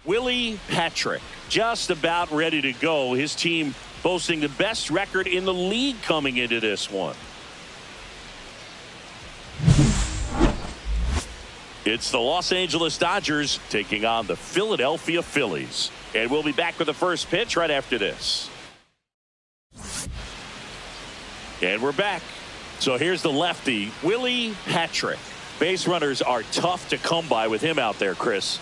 Willie Patrick, just about ready to go. His team boasting the best record in the league coming into this one. It's the Los Angeles Dodgers taking on the Philadelphia Phillies. And we'll be back with the first pitch right after this. And we're back. So here's the lefty, Willie Patrick. Base runners are tough to come by with him out there, Chris.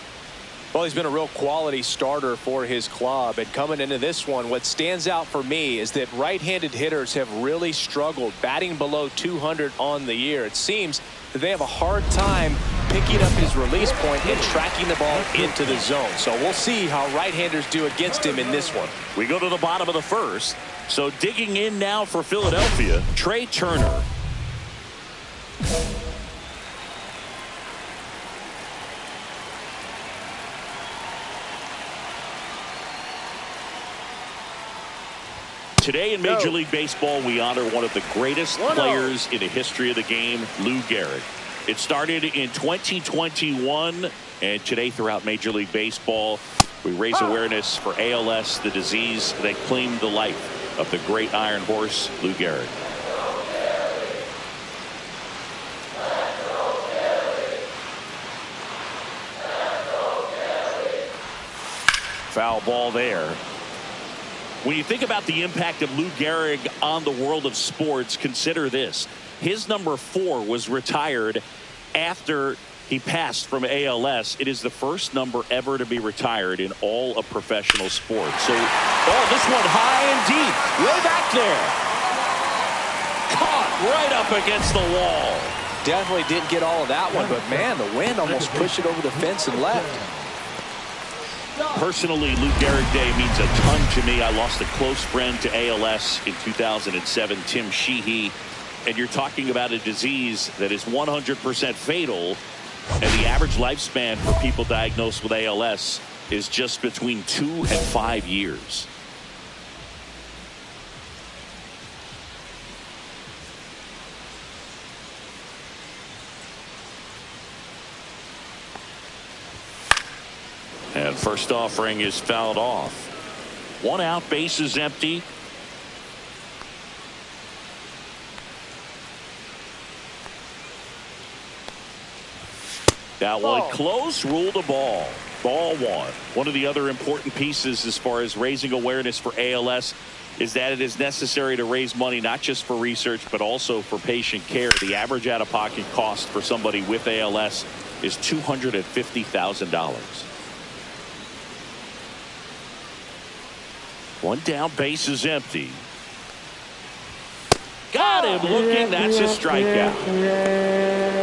Well, he's been a real quality starter for his club. And coming into this one, what stands out for me is that right-handed hitters have really struggled, batting below 200 on the year. It seems that they have a hard time picking up his release point and tracking the ball into the zone. So we'll see how right-handers do against him in this one. We go to the bottom of the first. So digging in now for Philadelphia, Trey Turner. Today in Major League Baseball, we honor one of the greatest players in the history of the game, Lou Gehrig. It started in 2021, and today throughout Major League Baseball, we raise awareness for ALS, the disease that claimed the life of the great Iron Horse, Lou Gehrig. Foul ball there. When you think about the impact of Lou Gehrig on the world of sports, consider this. His number 4 was retired after he passed from ALS. It is the first number ever to be retired in all of professional sports. So, this one high and deep, way back there. Caught right up against the wall. Definitely didn't get all of that one, but man, the wind almost pushed it over the fence and left. Personally, Lou Gehrig Day means a ton to me. I lost a close friend to ALS in 2007, Tim Sheehy. And you're talking about a disease that is 100% fatal. And the average lifespan for people diagnosed with ALS is just between 2 and 5 years. And first offering is fouled off. 1 out, base is empty. That one close, ruled a ball. Ball 1. One of the other important pieces as far as raising awareness for ALS is that it is necessary to raise money not just for research but also for patient care. The average out-of-pocket cost for somebody with ALS is $250,000. 1 down, base is empty. Got him looking. That's a strikeout.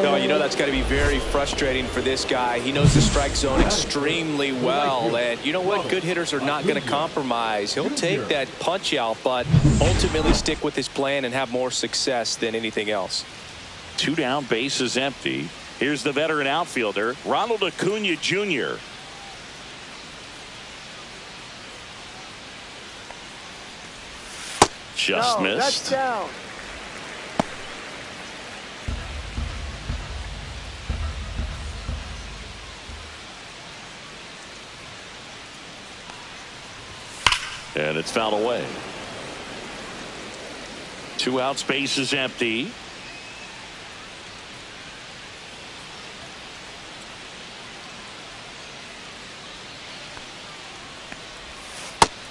No, you know that's got to be very frustrating for this guy. He knows the strike zone extremely well. And you know what? Good hitters are not going to compromise. He'll take that punch out, but ultimately stick with his plan and have more success than anything else. 2 down, base is empty. Here's the veteran outfielder, Ronald Acuna Jr. Just missed. That's down. And it's fouled away. 2 outs, base is empty.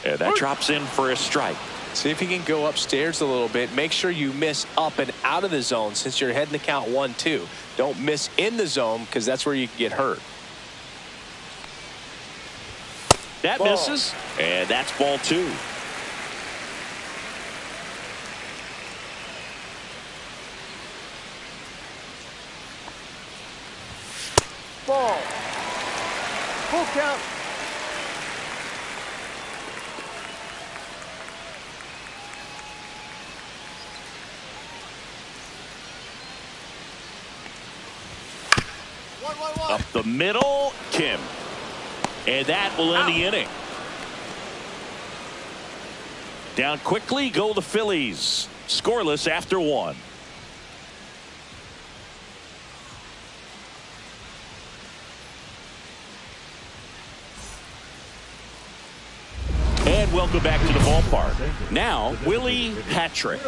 And that drops in for a strike. See if you can go upstairs a little bit. Make sure you miss up and out of the zone since you're heading to count 1-2. Don't miss in the zone because that's where you can get hurt. That misses, and that's ball 2. Ball. Full count. Up the middle, Kim. And that will end the inning. Down quickly go the Phillies. Scoreless after 1. welcome back to the ballpark. Now, Willie Patrick.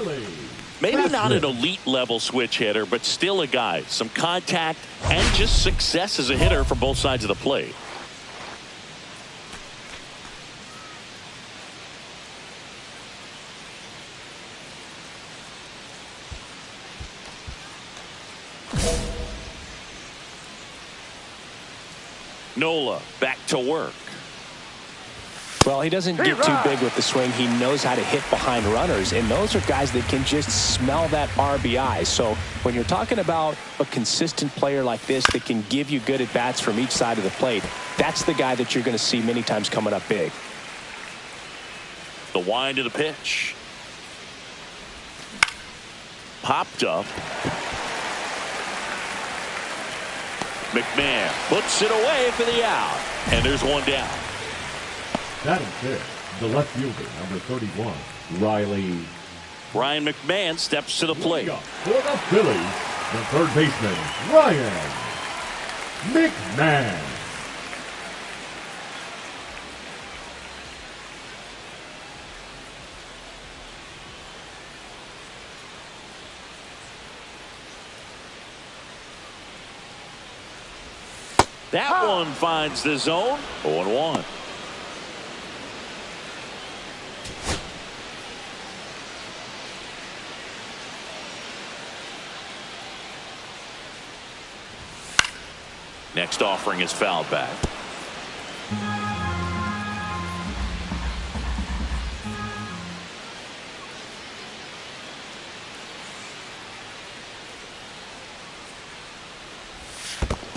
Maybe not an elite level switch hitter, but still a guy. Some contact and just success as a hitter from both sides of the plate. Nola back to work. Well, he doesn't get too big with the swing. He knows how to hit behind runners, and those are guys that can just smell that RBI. So when you're talking about a consistent player like this that can give you good at-bats from each side of the plate, that's the guy that you're going to see many times coming up big. The wind of the pitch. Popped up. McMahon puts it away for the out. And there's one down. That is it. The left fielder, number 31, Riley. Ryan McMahon steps to the plate. For the Phillies, the third baseman, Ryan McMahon. That one finds the zone. 0-1. Next offering is fouled back.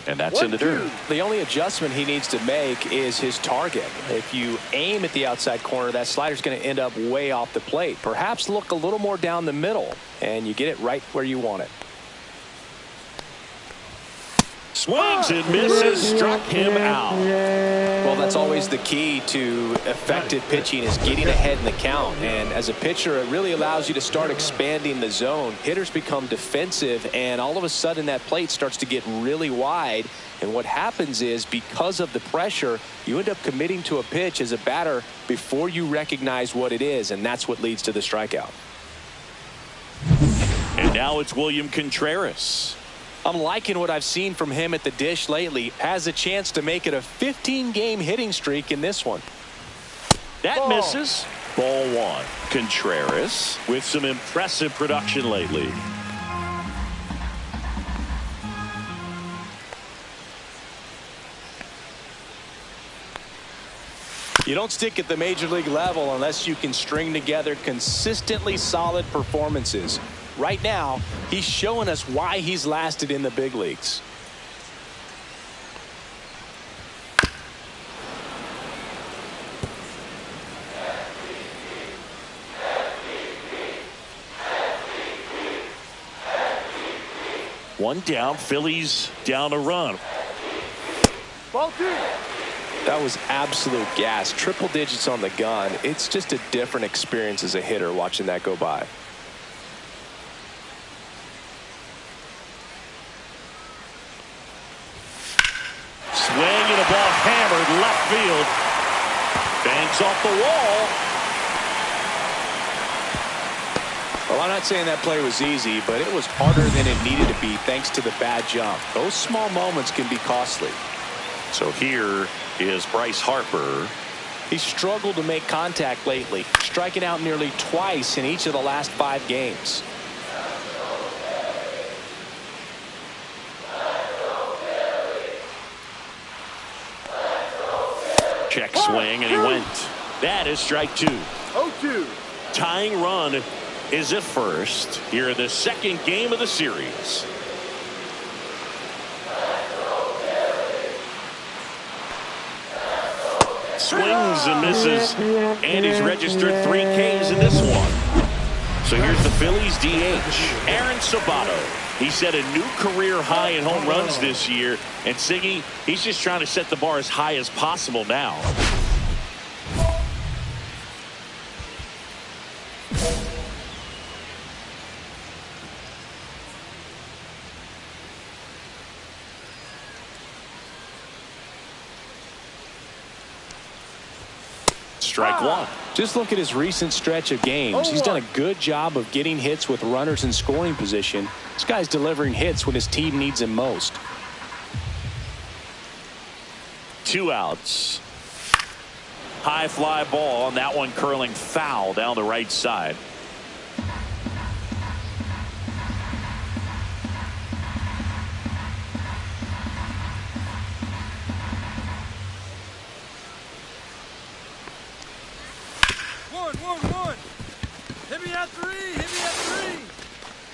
And that's in the dirt. The only adjustment he needs to make is his target. If you aim at the outside corner, that slider's going to end up way off the plate. Perhaps look a little more down the middle, and you get it right where you want it. Swings and misses, struck him out. Well, that's always the key to effective pitching, is getting ahead in the count. And as a pitcher, it really allows you to start expanding the zone. Hitters become defensive, and all of a sudden that plate starts to get really wide. And what happens is, because of the pressure, you end up committing to a pitch as a batter before you recognize what it is, and that's what leads to the strikeout. And now it's William Contreras. I'm liking what I've seen from him at the dish lately. Has a chance to make it a 15-game hitting streak in this one. That misses. Ball one. Contreras with some impressive production lately. You don't stick at the major league level unless you can string together consistently solid performances. Right now, he's showing us why he's lasted in the big leagues. One down, Phillies down a run. Ball two. That was absolute gas. Triple digits on the gun. It's just a different experience as a hitter watching that go by. Swing and a ball hammered left field. Bangs off the wall. Well, I'm not saying that play was easy, but it was harder than it needed to be thanks to the bad jump. Those small moments can be costly. So here is Bryce Harper. He's struggled to make contact lately, striking out nearly twice in each of the last 5 games. Check swing, and he went. That is strike 2. 0-2. Tying run is at first here in the second game of the series. Swings and misses, and he's registered 3 Ks in this one. So here's the Phillies DH, Aaron Sabato. He set a new career high in home runs this year, and Siggy, he's just trying to set the bar as high as possible now. strike one. Just look at his recent stretch of games. He's done a good job of getting hits with runners in scoring position. This guy's delivering hits when his team needs him most. 2 outs. High fly ball, and that one curling foul down the right side. One. Hit me at 3.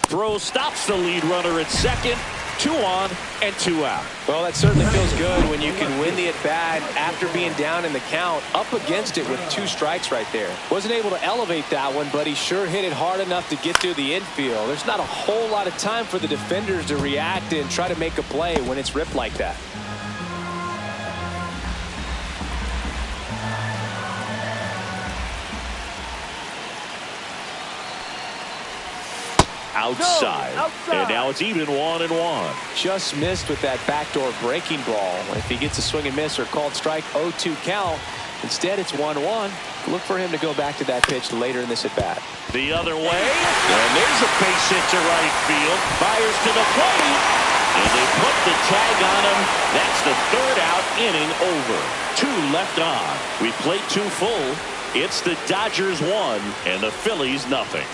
Throw stops the lead runner at second. 2 on and 2 out. Well, that certainly feels good when you can win the at-bat after being down in the count, up against it with 2 strikes right there. Wasn't able to elevate that one, but he sure hit it hard enough to get through the infield. There's not a whole lot of time for the defenders to react and try to make a play when it's ripped like that. Outside. And now it's even 1-1. Just missed with that backdoor breaking ball. If he gets a swing and miss or called strike, 0-2 count. Instead, it's 1-1. Look for him to go back to that pitch later in this at bat. The other way, and there's a base hit to right field. Fires to the plate, and they put the tag on him. That's the 3rd out, inning over. 2 left on. We played 2 full. It's the Dodgers 1 and the Phillies nothing.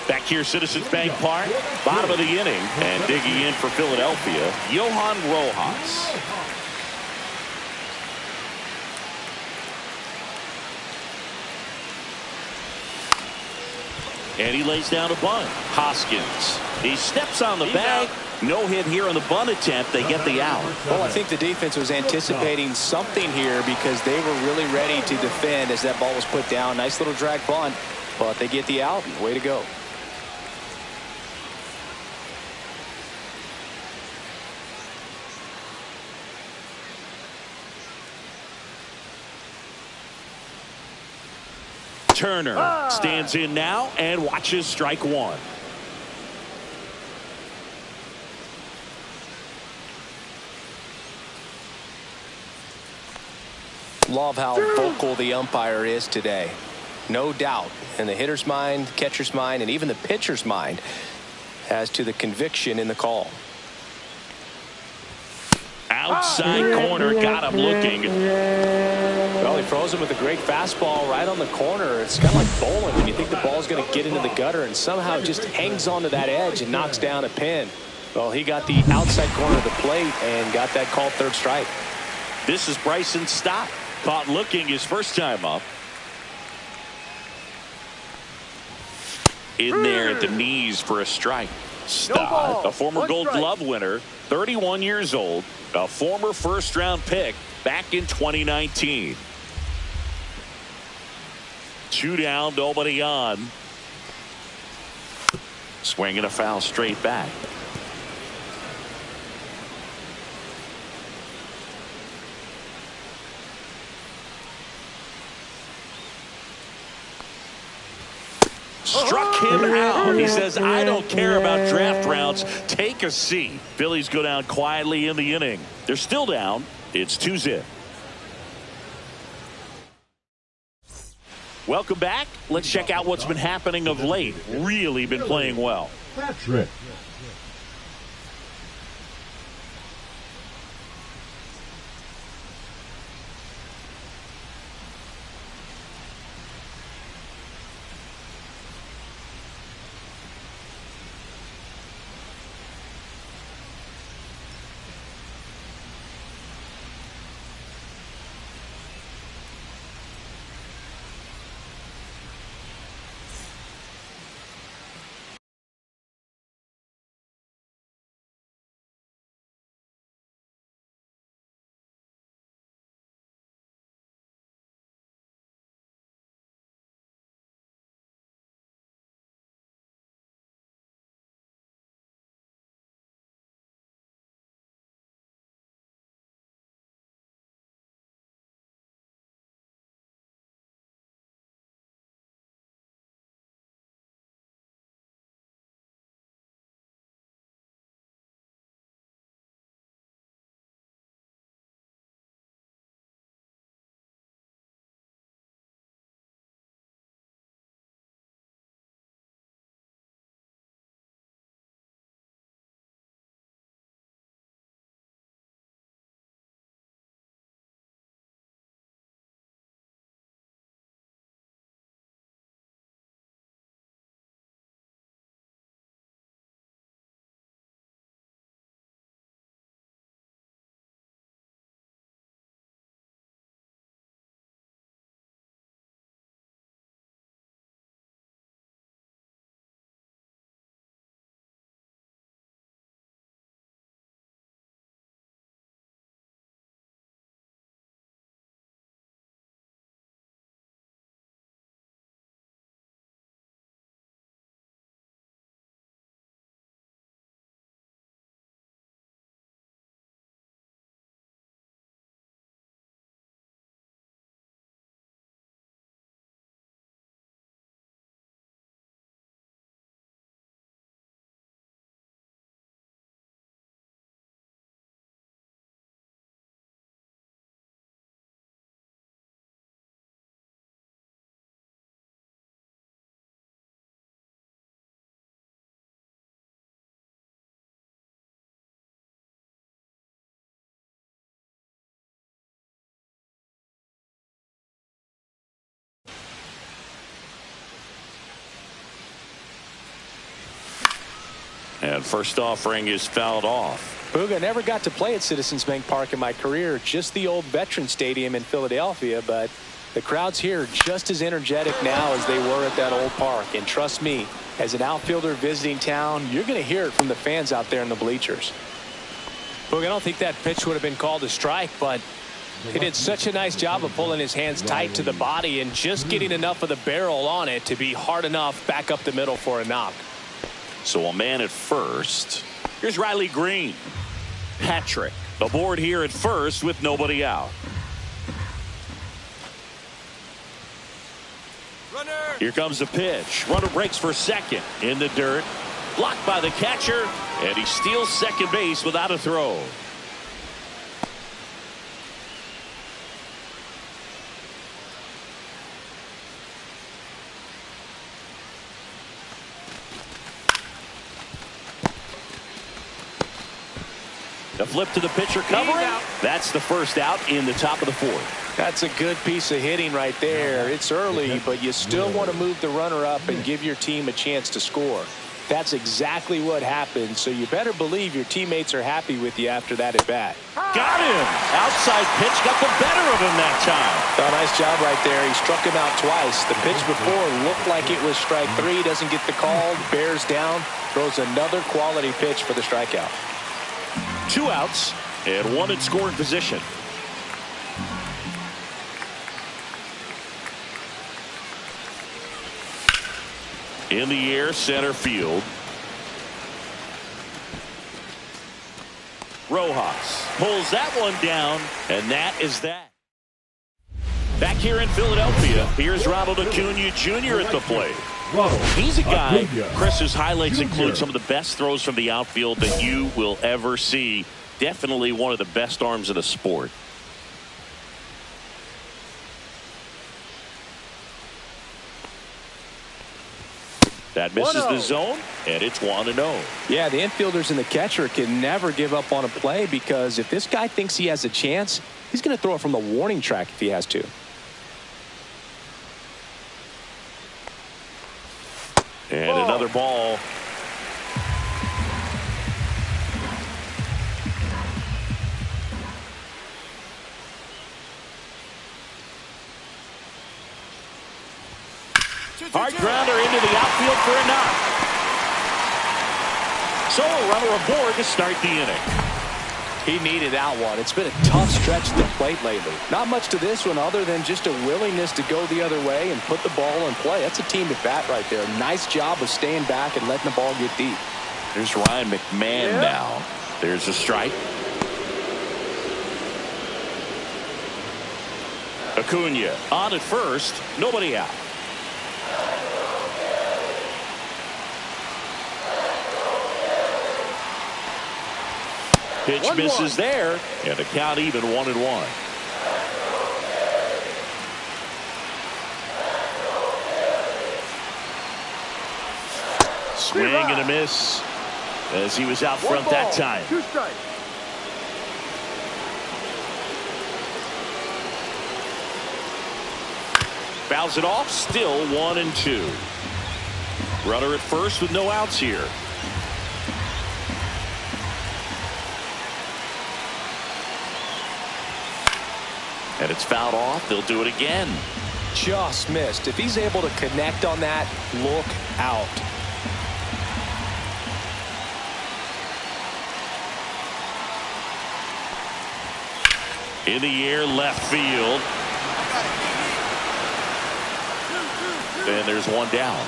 Back here, Citizens Bank Park, bottom of the inning, and digging in for Philadelphia, Johan Rojas. And he lays down a bunt. Hoskins. He steps on the bag. No hit here on the bunt attempt. They get the out. Well, I think the defense was anticipating something here because they were really ready to defend as that ball was put down. Nice little drag bunt, but they get the out. Way to go. Turner stands in now and watches strike 1. Love how vocal the umpire is today. No doubt in the hitter's mind, catcher's mind, and even the pitcher's mind as to the conviction in the call. Outside corner, got him looking. Well, he froze him with a great fastball right on the corner. It's kind of like bowling when you think the ball's going to get into the gutter and somehow it just hangs onto that edge and knocks down a pin. Well, he got the outside corner of the plate and got that called 3rd strike. This is Bryson Stott. Caught looking his first time up. In there at the knees for a strike. Stott, a former Gold Glove winner, 31 years old, a former first-round pick back in 2019. 2 down, nobody on. Swinging a foul straight back. Struck him out. He says, I don't care about draft rounds. Take a seat. Phillies go down quietly in the inning. They're still down. It's 2-0. Welcome back. Let's check out what's been happening of late. Really been playing well. Patrick. And first offering is fouled off. Boog, I never got to play at Citizens Bank Park in my career, just the old Veterans Stadium in Philadelphia, but the crowds here are just as energetic now as they were at that old park. And trust me, as an outfielder visiting town, you're going to hear it from the fans out there in the bleachers. Boog, I don't think that pitch would have been called a strike, but he did such a nice job of pulling his hands tight to the body and just getting enough of the barrel on it to be hard enough back up the middle for a knock. So a man at first. Here's Riley Green. Patrick aboard here at first with nobody out. Runner. Here comes the pitch. Runner breaks for second in the dirt. Blocked by the catcher, and he steals second base without a throw. The flip to the pitcher covering. That's the first out in the top of the fourth. That's a good piece of hitting right there. It's early, but you still want to move the runner up and give your team a chance to score. That's exactly what happened, so you better believe your teammates are happy with you after that at bat. Got him. Outside pitch got the better of him that time. Oh, nice job right there. He struck him out twice. The pitch before looked like it was strike three. Doesn't get the call. Bears down. Throws another quality pitch for the strikeout. 2 outs and 1 in scoring position. In the air, center field. Rojas pulls that one down, and that is that. Back here in Philadelphia, here's Ronald Acuna Jr. at the plate. He's a guy, Chris's highlights include some of the best throws from the outfield that you will ever see. Definitely one of the best arms in the sport. That misses the zone, and it's 1-0. Yeah, the infielders and the catcher can never give up on a play, because if this guy thinks he has a chance, he's going to throw it from the warning track if he has to. And another ball. Hard grounder into the outfield for a knock. So a runner aboard to start the inning. He needed that one. It's been a tough stretch at the plate lately. Not much to this one other than just a willingness to go the other way and put the ball in play. That's a team at bat right there. Nice job of staying back and letting the ball get deep. There's Ryan McMahon now. There's a strike. Acuna on at first. Nobody out. Pitch misses there, and the count even 1-1. Swing and a miss as he was out front that time. 2 strikes. Fouls it off, still 1-2. Runner at first with no outs here. And it's fouled off. They'll do it again. Just missed. If he's able to connect on that, look out. In the air, left field. And there's one down.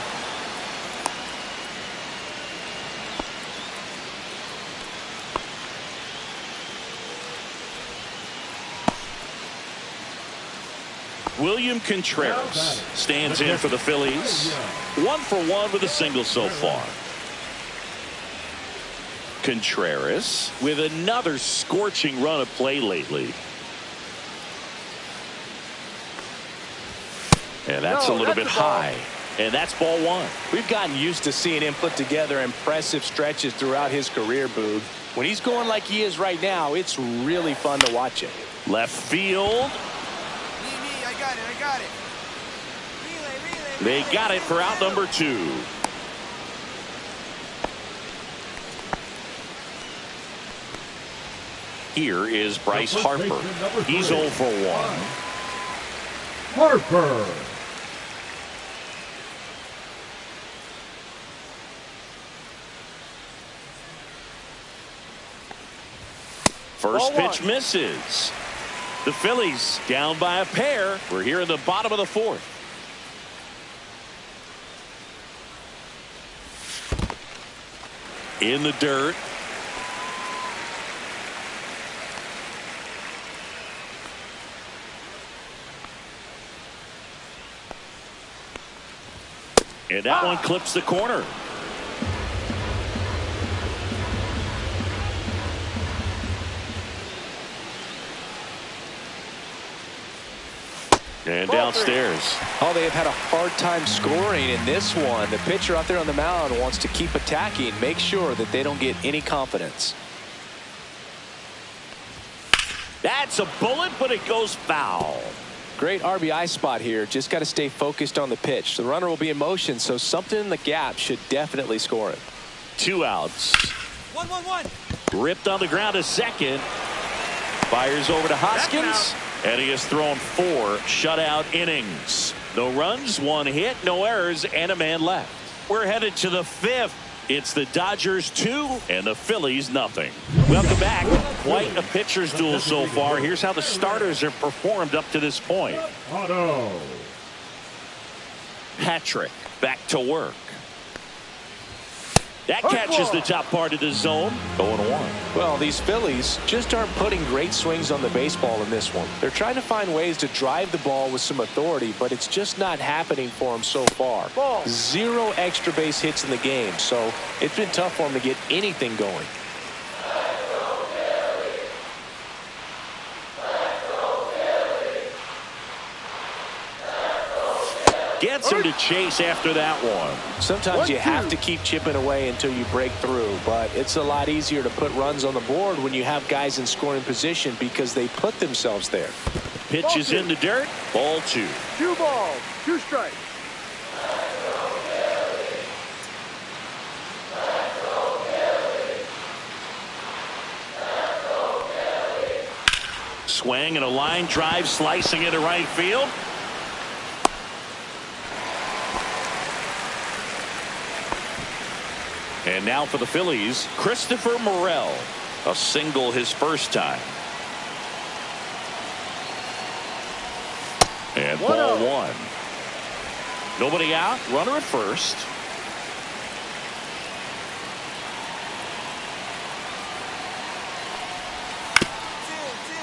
William Contreras stands in for the Phillies. 1 for 1 with a single so far. Contreras with another scorching run of play lately. And that's a little bit high. And that's ball 1. We've gotten used to seeing him put together impressive stretches throughout his career, Boog. When he's going like he is right now, it's really fun to watch him. Left field. I got it. They got it for out number 2. Here is Bryce Harper. He's 0 for 1. Harper. First pitch misses. The Phillies down by a pair. We're here in the bottom of the 4th. In the dirt. And that one clips the corner. And downstairs. Oh, they have had a hard time scoring in this one. The pitcher out there on the mound wants to keep attacking, make sure that they don't get any confidence. That's a bullet, but it goes foul. Great RBI spot here. Just got to stay focused on the pitch. The runner will be in motion, so something in the gap should definitely score him. 2 outs. 1-1-1. Ripped on the ground to second. Fires over to Hoskins. And he has thrown 4 shutout innings. No runs, 1 hit, no errors, and a man left. We're headed to the 5th. It's the Dodgers 2 and the Phillies nothing. Welcome back. Quite a pitcher's duel so far. Here's how the starters have performed up to this point. Auto. Patrick back to work. That catches the top part of the zone. 0-1. Well, these Phillies just aren't putting great swings on the baseball in this one. They're trying to find ways to drive the ball with some authority, but it's just not happening for them so far. 0 extra base hits in the game, so it's been tough for them to get anything going. Gets him to chase after that one. Sometimes you have to keep chipping away until you break through, but it's a lot easier to put runs on the board when you have guys in scoring position because they put themselves there. Pitch is in the dirt. Ball 2. 2 balls, 2 strikes. Swing and a line drive slicing into right field. And now for the Phillies, Christopher Morel. A single his first time. And ball 1. Nobody out. Runner at first.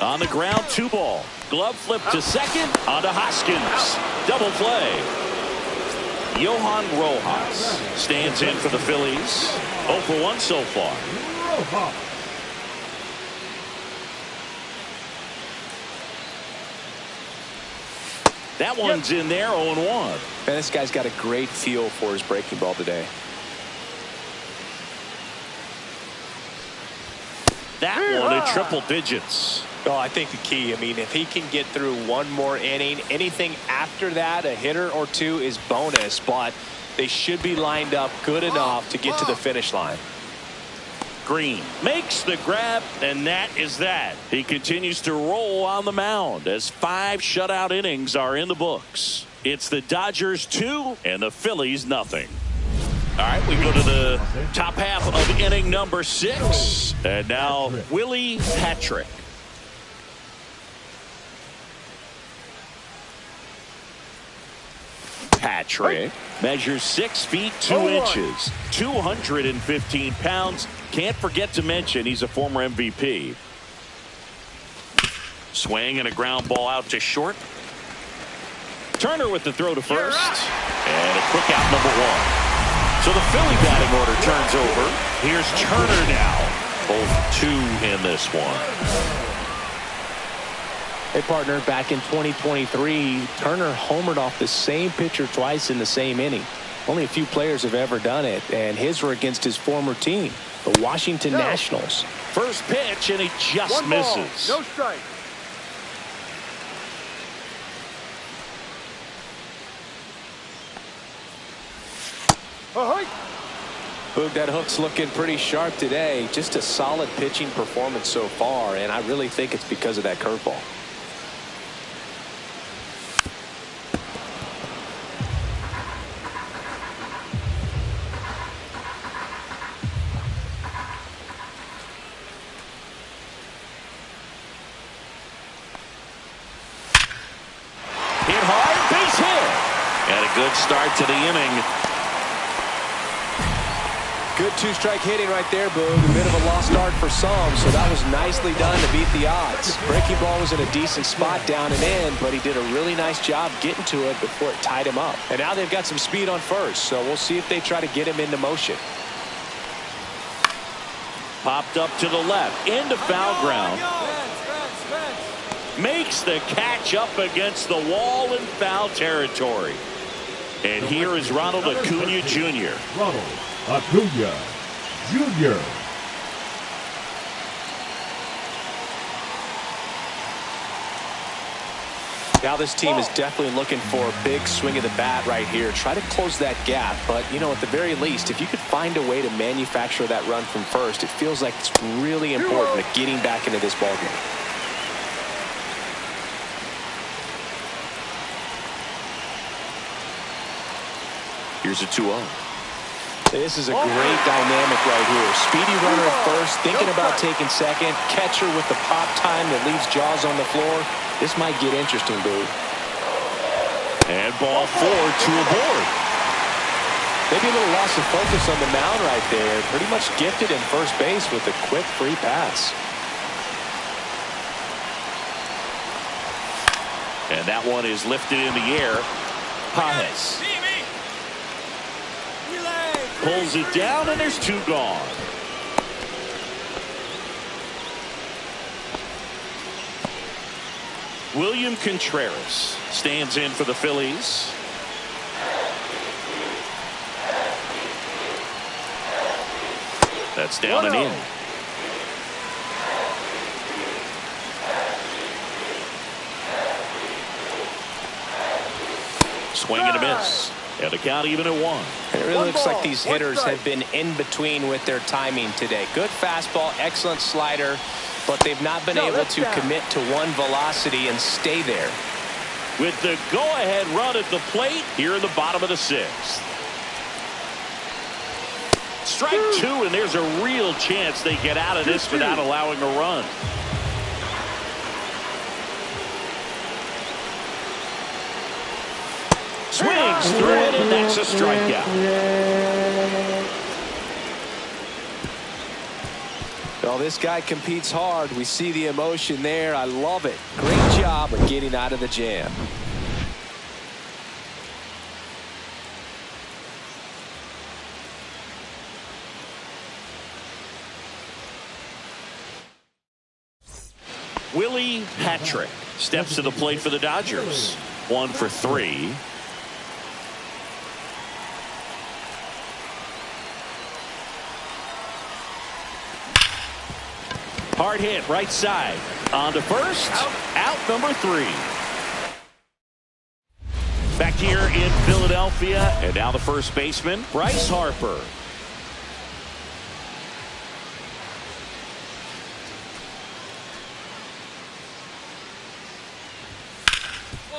On the ground, 2 ball. Glove flip to second. On to Hoskins. Double play. Johan Rojas stands in for the Phillies. 0 for 1 so far. That one's in there. 0-1. Man, this guy's got a great feel for his breaking ball today. That one at triple digits. Oh, I think the key, I mean, if he can get through 1 more inning, anything after that, a hitter or 2 is bonus, but they should be lined up good enough to get to the finish line. Green makes the grab, and that is that. He continues to roll on the mound as 5 shutout innings are in the books. It's the Dodgers 2 and the Phillies nothing. All right, we go to the top half of inning number 6. And now Willie Patrick. Patrick measures 6 feet 2 inches, 215 pounds. Can't forget to mention he's a former MVP. Swing and a ground ball out to short. Turner with the throw to first. And a quick out number 1. So the Philly batting order turns over. Here's Turner now. Both 2 in this one. Hey, partner, back in 2023, Turner homered off the same pitcher twice in the same inning. Only a few players have ever done it, and his were against his former team, the Washington Nationals. First pitch, and he just misses. No strike. Boog, that hook's looking pretty sharp today. Just a solid pitching performance so far, and I really think it's because of that curveball. Hit hard, base hit. And a good start to the inning. Good two-strike hitting right there, Boog. A bit of a lost start for some, so that was nicely done to beat the odds. Breaking ball was in a decent spot down and in, but he did a really nice job getting to it before it tied him up. And now they've got some speed on first, so we'll see if they try to get him into motion. Popped up to the left, into foul ground. Makes the catch up against the wall in foul territory. And here is Ronald Acuna Jr. Ronald Acuna Jr. Now this team is definitely looking for a big swing of the bat right here. Try to close that gap, but you know, at the very least, if you could find a way to manufacture that run from first, it feels like it's really important to getting back into this ballgame. Here's a 2-0. This is a great dynamic right here. Speedy runner at first, thinking about taking second. Catcher with the pop time that leaves Jaws on the floor. This might get interesting, dude. And ball 4, 2 aboard. Maybe a little loss of focus on the mound right there. Pretty much gifted in first base with a quick free pass. And that one is lifted in the air. Pajes pulls it down, and there's 2 gone. William Contreras stands in for the Phillies. That's down and in. Swing and a miss. And the count even at 1. It really looks like these hitters have been in between with their timing today. Good fastball, excellent slider, but they've not been able to commit to one velocity and stay there. With the go-ahead run at the plate here in the bottom of the 6th. Strike 2, and there's a real chance they get out of this without allowing a run. Swings through it, and that's a strikeout. Well, this guy competes hard. We see the emotion there. I love it. Great job of getting out of the jam. Willie Patrick steps to the plate for the Dodgers. 1 for 3. Hard hit right side. On to first. Out number 3. Back here in Philadelphia. And now the first baseman, Bryce Harper.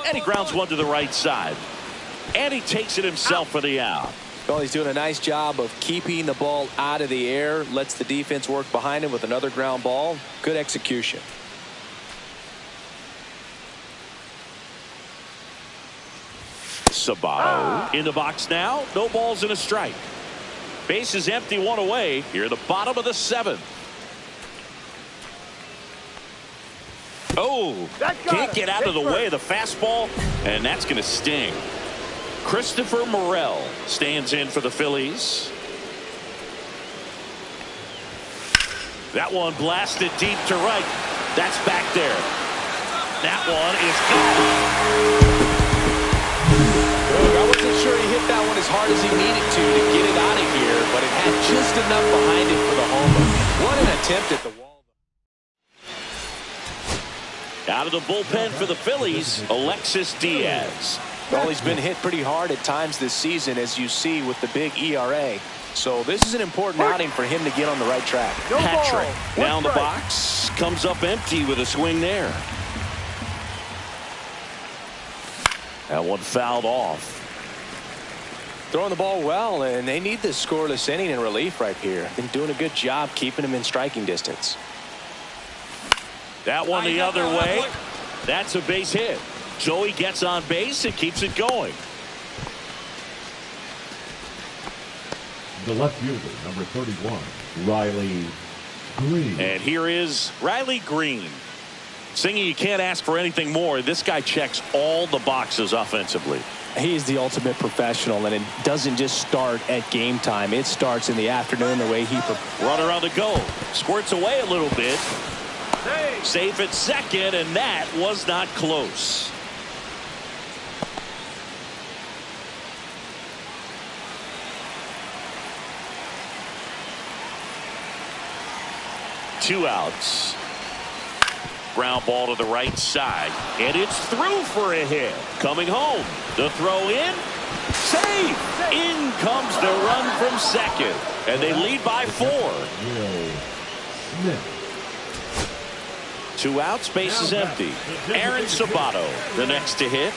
And he grounds one to the right side. And he takes it himself for the out. Well, he's doing a nice job of keeping the ball out of the air. Lets the defense work behind him with another ground ball. Good execution. Sabato in the box now. No balls and a strike. Base is empty, 1 away. Here at the bottom of the 7th. Oh, can't get out of the way of the fastball, and that's going to sting. Christopher Morel stands in for the Phillies. That one blasted deep to right. That's back there. That one is gone. I wasn't sure he hit that one as hard as he needed to get it out of here, but it had just enough behind it for the homer. What an attempt at the wall. Out of the bullpen for the Phillies, Alexis Diaz. Well, he's been hit pretty hard at times this season, as you see with the big ERA. So this is an important outing for him to get on the right track. No Patrick ball. now in the One box. Comes up empty with a swing there. That one fouled off. Throwing the ball well, and they need this scoreless inning in relief right here. Been doing a good job keeping him in striking distance. That one the other way. That's a base hit. Joey gets on base and keeps it going. The left fielder, number 31, Riley Green. And here is Riley Green. Singing, you can't ask for anything more. This guy checks all the boxes offensively. He is the ultimate professional, and it doesn't just start at game time. It starts in the afternoon the way he runner on the go. Squirts away a little bit. Safe at second, and that was not close. Two outs. Ground ball to the right side, and it's through for a hit. Coming home, the throw in, save. In comes the run from second, and they lead by 4. Two outs, base is empty. Aaron Sabato, the next to hit.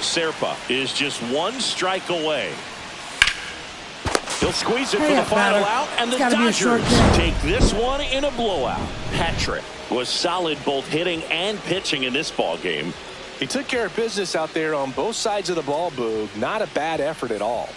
Serpa is just one strike away. He'll squeeze it for the final out, and the Dodgers take this one in a blowout. Patrick was solid both hitting and pitching in this ball game. He took care of business out there on both sides of the ball, Boog. Not a bad effort at all.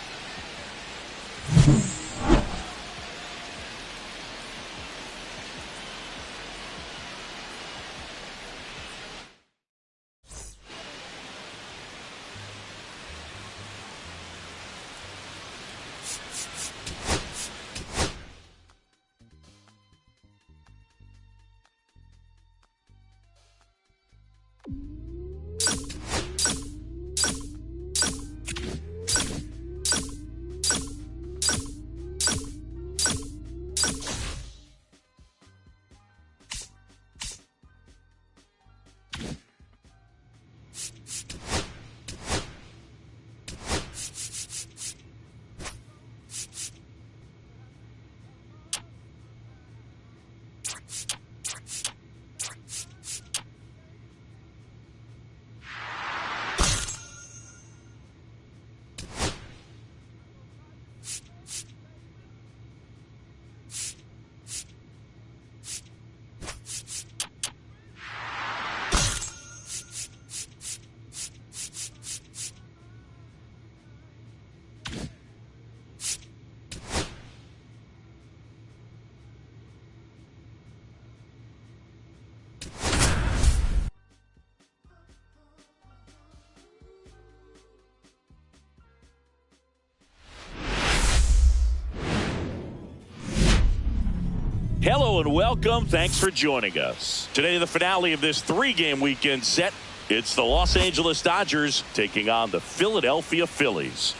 Hello and welcome. Thanks for joining us. Today, the finale of this 3-game weekend set. It's the Los Angeles Dodgers taking on the Philadelphia Phillies.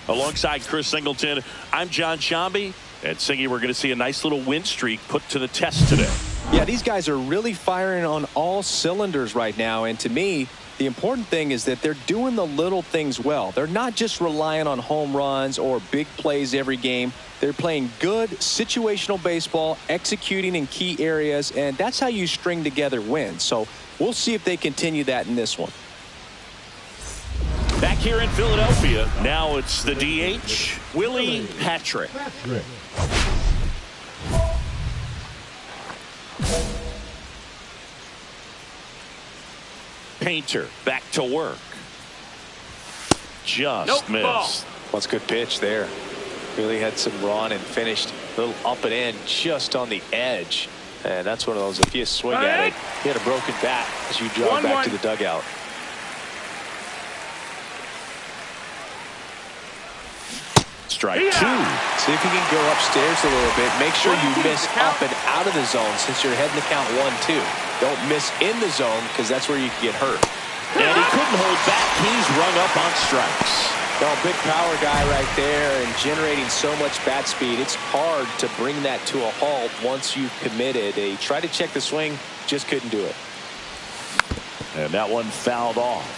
Alongside Chris Singleton, I'm John Shambi. And Singy, we're going to see a nice little win streak put to the test today. Yeah, these guys are really firing on all cylinders right now. And to me, the important thing is that they're doing the little things well. They're not just relying on home runs or big plays every game. They're playing good situational baseball, executing in key areas, and that's how you string together wins. So we'll see if they continue that in this one. Back here in Philadelphia, now it's the DH, Willie Patrick. Painter back to work. Just missed. Well, it's a good pitch there. Really had some run and finished a little up and in just on the edge. And that's one of those, if you swing at it, he had a broken bat as you jog back to the dugout. Strike 2. See if you can go upstairs a little bit. Make sure you miss up and out of the zone since you're heading to count 1-2. Don't miss in the zone because that's where you can get hurt. And he couldn't hold back. He's rung up on strikes. Well, big power guy right there and generating so much bat speed. It's hard to bring that to a halt once you've committed. He tried to check the swing, just couldn't do it. And that one fouled off.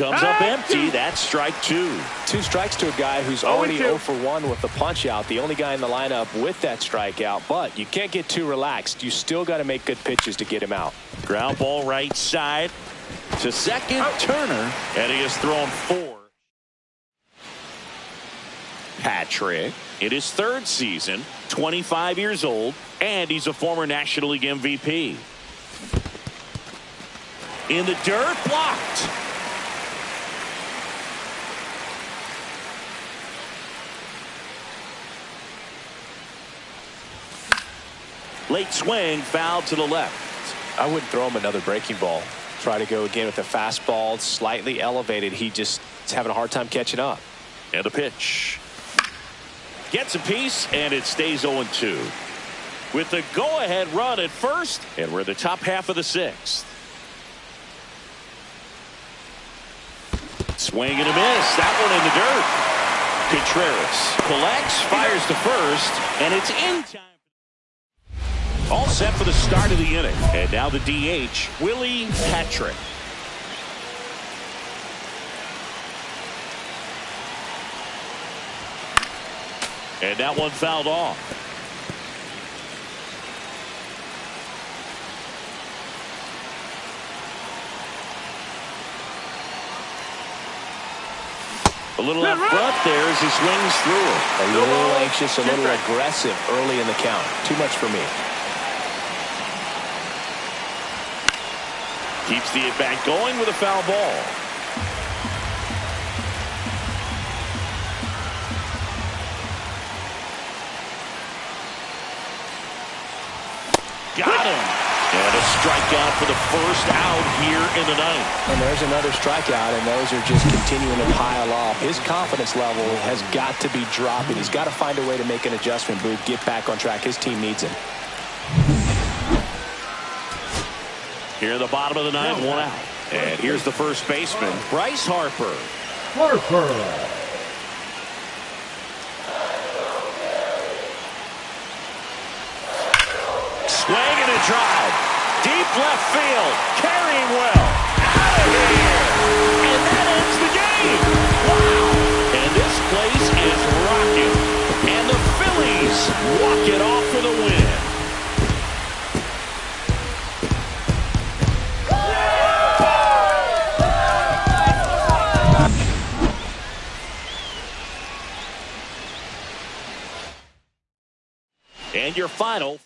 comes up empty. That's strike two. 2 strikes to a guy who's already 0 for 1 with the punch out. The only guy in the lineup with that strikeout. But you can't get too relaxed. You still got to make good pitches to get him out. Ground ball right side to second. Turner, and he has thrown 4. Patrick in his 3rd season, 25 years old, and he's a former National League MVP. In the dirt, blocked. Late swing, foul to the left. I wouldn't throw him another breaking ball. Try to go again with a fastball, slightly elevated. He just is having a hard time catching up. And a pitch. Gets a piece, and it stays 0-2. With the go-ahead run at first, and we're in the top half of the 6th. Swing and a miss. That one in the dirt. Contreras collects, fires to first, and it's in time. All set for the start of the inning. And now the DH, Mlb Patrick. And that one fouled off. A little up front there as he swings through it. A little anxious, a little aggressive early in the count. Too much for me. Keeps the at-bat going with a foul ball. Got him. And a strikeout for the first out here in the 9th. And there's another strikeout, and those are just continuing to pile up. His confidence level has got to be dropping. He's got to find a way to make an adjustment, Boog, get back on track. His team needs him. Here in the bottom of the 9th, 1 out. And here's the first baseman, Bryce Harper. Swing and a drive. Deep left field. Carrying well. Out of here. And that ends the game. Wow. And this place is rocking. And the Phillies walk it off for the win. And your final.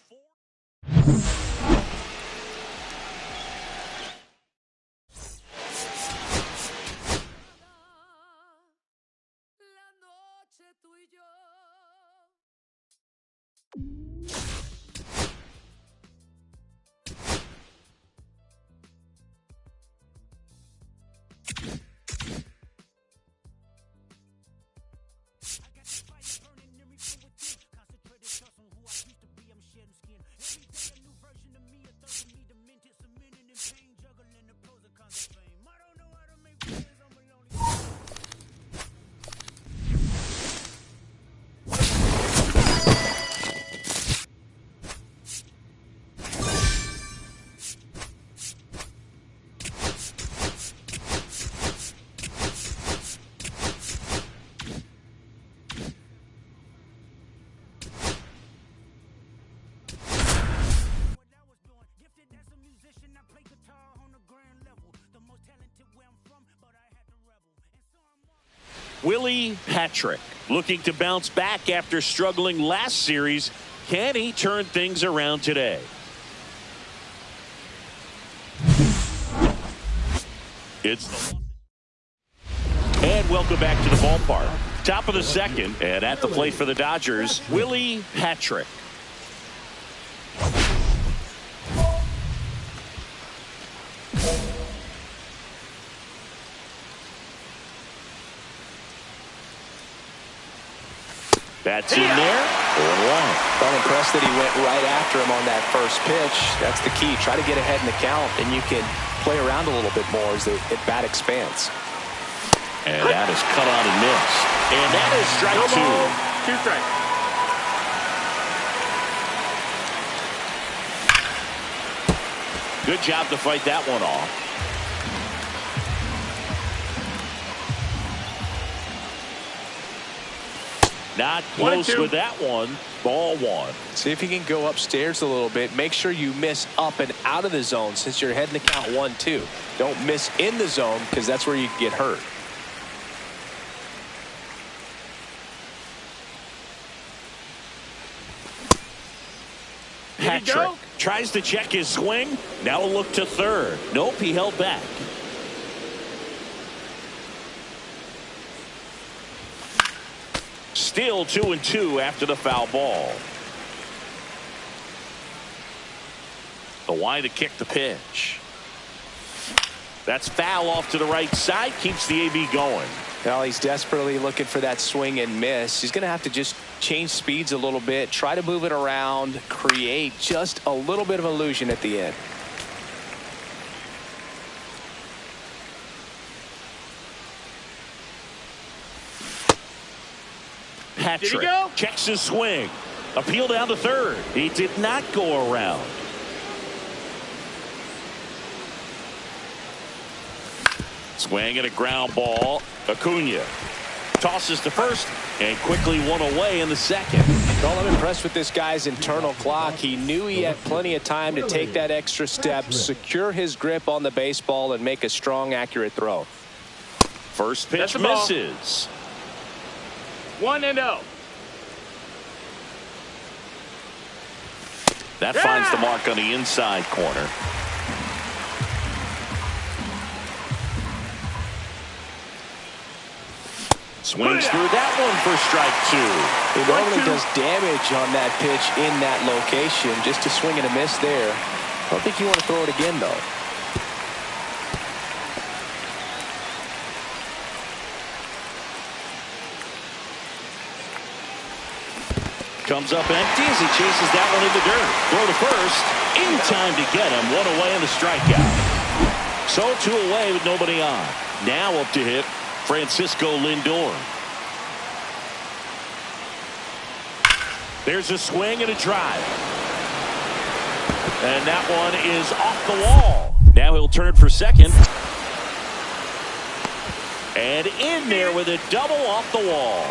Mlb Patrick looking to bounce back after struggling last series. Can he turn things around today? And welcome back to the ballpark. Top of the 2nd, and at the plate for the Dodgers, Mlb Patrick. That's in there. 1. I'm impressed that he went right after him on that first pitch. That's the key. Try to get ahead in the count, and you can play around a little bit more as the at-bat expands. And that is cut on and missed. And that is strike 2. 2 strikes. Good job to fight that one off. Not close with that one. Ball one. See if you can go upstairs a little bit. Make sure you miss up and out of the zone since you're heading to count 1-2. Don't miss in the zone because that's where you get hurt. Patrick tries to check his swing. Now a look to third. Nope, he held back. Still 2-2 after the foul ball. The wide to kick the pitch. That's foul off to the right side. Keeps the AB going. Well, he's desperately looking for that swing and miss. He's going to have to just change speeds a little bit, try to move it around, create just a little bit of illusion at the end. Patrick checks his swing. Appeal down to third. He did not go around. Swing and a ground ball. Acuna tosses to first and quickly one away in the second. Well, I'm impressed with this guy's internal clock. He knew he had plenty of time to take that extra step, secure his grip on the baseball, and make a strong, accurate throw. First pitch misses. 1-0. That finds the mark on the inside corner. Swings through that one for strike two. He normally does damage on that pitch in that location. Just a swing and a miss there. I don't think you want to throw it again, though. Comes up empty as he chases that one in the dirt. Throw to first. In time to get him. One away in the strikeout. So two away with nobody on. Now up to hit Francisco Lindor. There's a swing and a drive. And that one is off the wall. Now he'll turn for second. And in there with a double off the wall.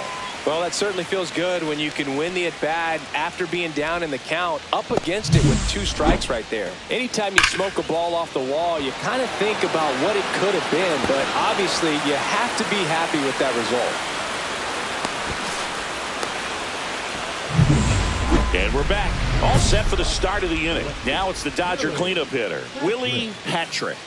Well, that certainly feels good when you can win the at-bat after being down in the count, up against it with 2 strikes right there. Anytime you smoke a ball off the wall, you kind of think about what it could have been, but obviously you have to be happy with that result. And we're back. All set for the start of the inning. Now it's the Dodger cleanup hitter, Willie Patrick.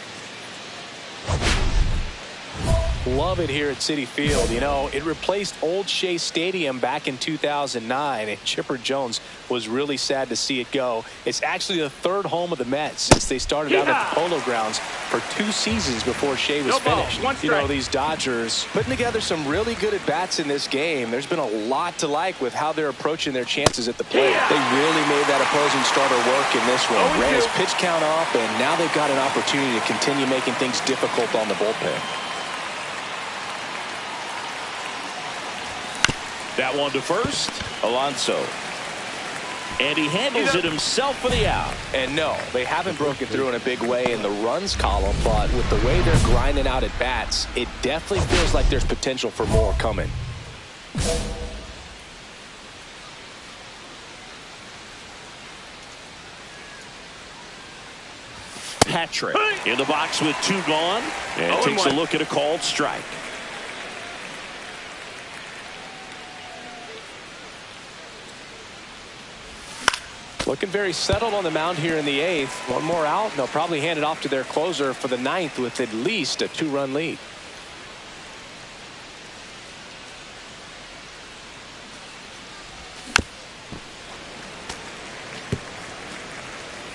Love it here at Citi Field. You know, it replaced Old Shea Stadium back in 2009, and Chipper Jones was really sad to see it go. It's actually the 3rd home of the Mets since they started out at the Polo Grounds for 2 seasons before Shea was finished. You know, these Dodgers putting together some really good at-bats in this game. There's been a lot to like with how they're approaching their chances at the plate. They really made that opposing starter work in this one. Ran his pitch count up, and now they've got an opportunity to continue making things difficult on the bullpen. That one to first, Alonso. And he handles it himself for the out. And no, they haven't broken through in a big way in the runs column, but with the way they're grinding out at bats, it definitely feels like there's potential for more coming. Patrick in the box with 2 gone, and takes a look at a called strike. Looking very settled on the mound here in the 8th. One more out, and they'll probably hand it off to their closer for the 9th with at least a 2-run lead.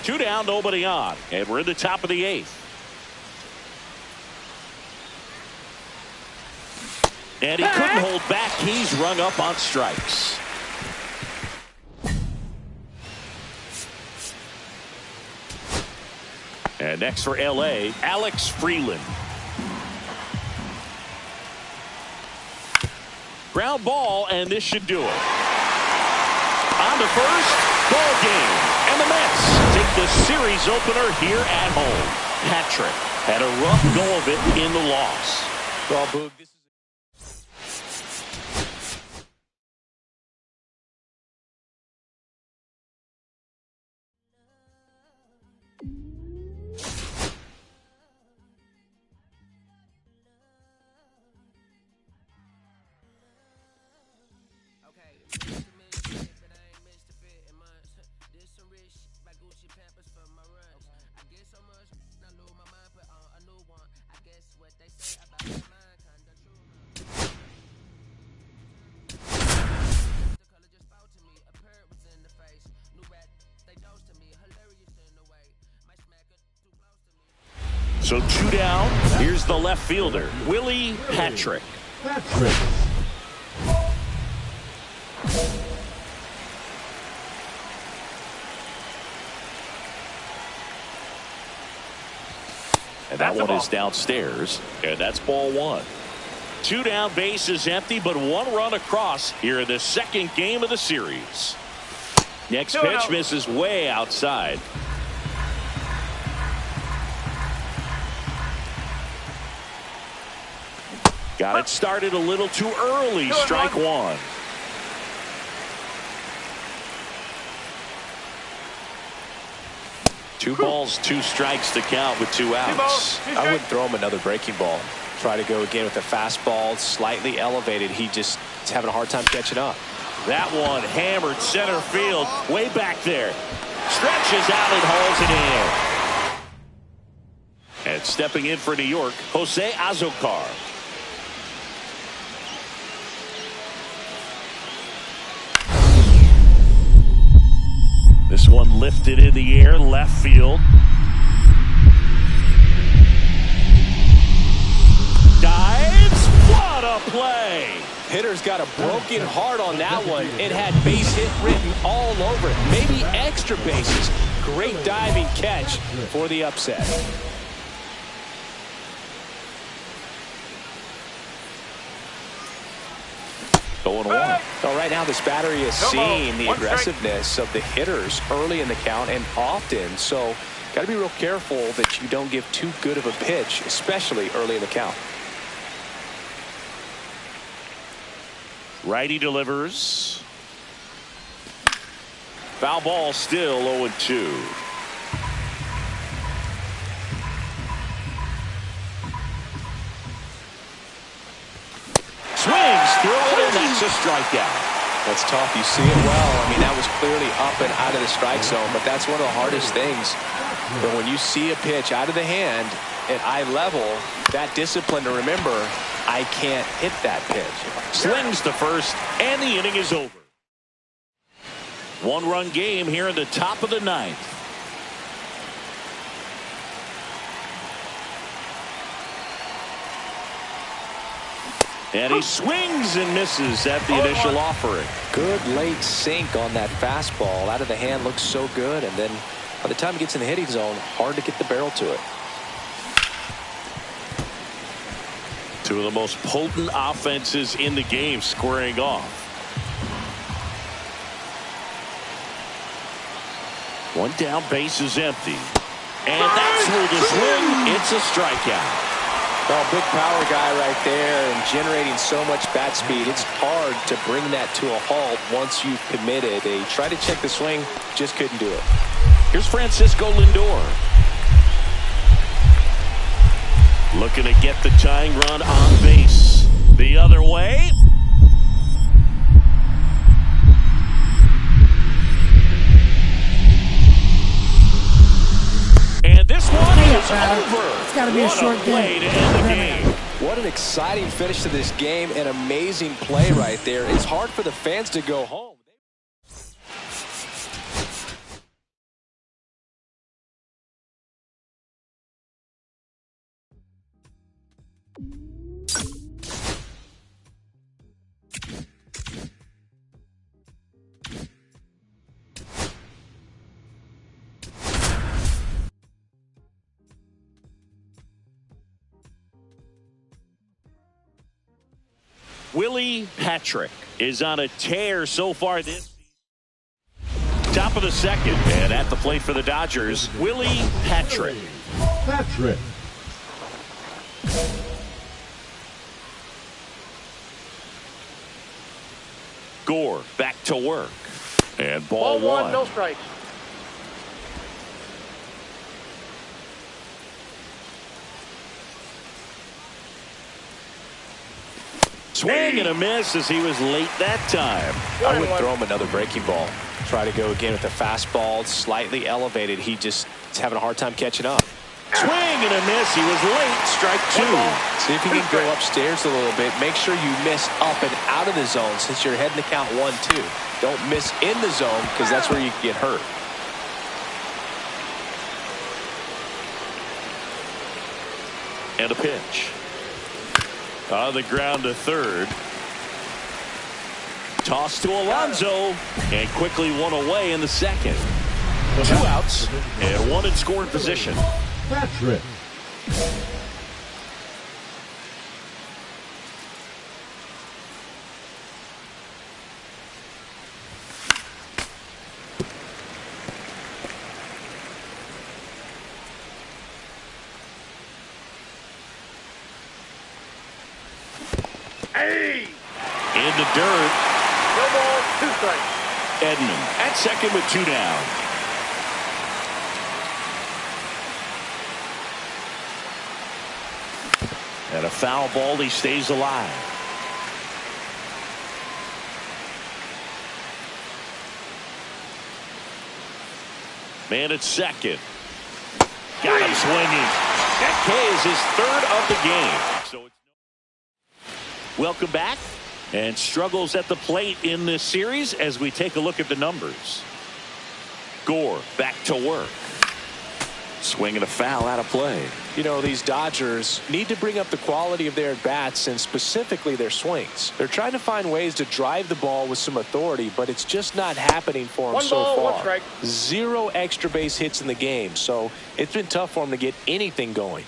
Two down, nobody on, and we're in the top of the 8th. And he couldn't hold back. He's rung up on strikes. And next for L.A., Alex Freeland. Ground ball, and this should do it. On to first, ball game. And the Mets take the series opener here at home. Patrick had a rough go of it in the loss. Well, Boog, So 2 down. Here's the left fielder, Willie Patrick. Patrick. And that one is downstairs, and that's ball 1. 2 down, base is empty, but 1 run across here in the second game of the series. Next pitch misses way outside. Got it started a little too early. Strike 1. Two balls, 2 strikes to count with 2 outs. I wouldn't throw him another breaking ball. Try to go again with the fastball, slightly elevated. He just is having a hard time catching up. That one hammered center field, way back there. Stretches out and hauls it in. And stepping in for New York, Jose Azocar. This one lifted in the air, left field. Dives. What a play. Hitter's got a broken heart on that one. It had base hit written all over it. Maybe extra bases. Great diving catch for the upset. Going 1. Well, right now this battery is seeing the aggressiveness of the hitters early in the count and often. So got to be real careful that you don't give too good of a pitch, especially early in the count. Righty delivers. Foul ball, still 0-2. Swings through it, and that's a strikeout. That's tough. You see it well. I mean, that was clearly up and out of the strike zone, but that's one of the hardest things. But when you see a pitch out of the hand at eye level, that discipline to remember, I can't hit that pitch. Slings to first, and the inning is over. 1-run game here in the top of the 9th. And he swings and misses at the initial offering. Good late sink on that fastball. Out of the hand looks so good, and then by the time it gets in the hitting zone, hard to get the barrel to it. 2 of the most potent offenses in the game squaring off. 1 down, base is empty. And that's where the swing. It's a strikeout. Well, big power guy right there and generating so much bat speed. It's hard to bring that to a halt once you've committed. They tried to check the swing, just couldn't do it. Here's Francisco Lindor. Looking to get the tying run on base. The other way. And this one is over. It's got to be a short play game. To end the game. What an exciting finish to this game. An amazing play right there. It's hard for the fans to go home. Willie Patrick is on a tear so far this season. Top of the 2nd, and at the plate for the Dodgers, Willie Patrick. Patrick. Gore back to work. And ball 1. No strikes. Swing and a miss as he was late that time. I would throw him another breaking ball. Try to go again with the fastball, slightly elevated. He just is having a hard time catching up. Swing and a miss. He was late. Strike two. See if you can go upstairs a little bit. Make sure you miss up and out of the zone since you're heading to count 1-2. Don't miss in the zone because that's where you can get hurt. And a pitch. On the ground to third. Toss to Alonso. And quickly one away in the second. 2 outs and 1 in scoring position. Patrick. Hey! In the dirt. No ball, 2 strikes. Edman at second with 2 down. And a foul ball. He stays alive. Man at second. Got him swinging. That K is his 3rd of the game. So it's welcome back. And struggles at the plate in this series as we take a look at the numbers. Gore back to work. Swinging a foul out of play. You know, these Dodgers need to bring up the quality of their at-bats and specifically their swings. They're trying to find ways to drive the ball with some authority, but it's just not happening for them 1 so ball, far. 1 strike. 0 extra base hits in the game, so it's been tough for them to get anything going.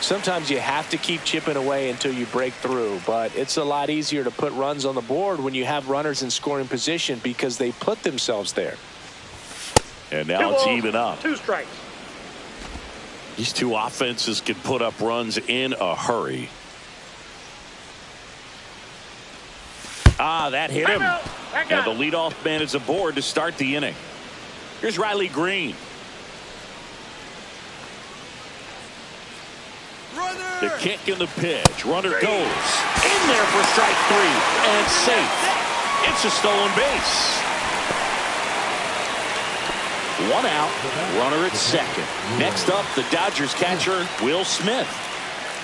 Sometimes you have to keep chipping away until you break through, but it's a lot easier to put runs on the board when you have runners in scoring position because they put themselves there. And now it's even up. 2 strikes. These two offenses can put up runs in a hurry. Ah, that hit him. And the leadoff man is aboard to start the inning. Here's Riley Green. The kick and the pitch. Runner goes in there for strike 3 and safe. It's a stolen base. 1 out. Runner at second. Next up, the Dodgers catcher Will Smith.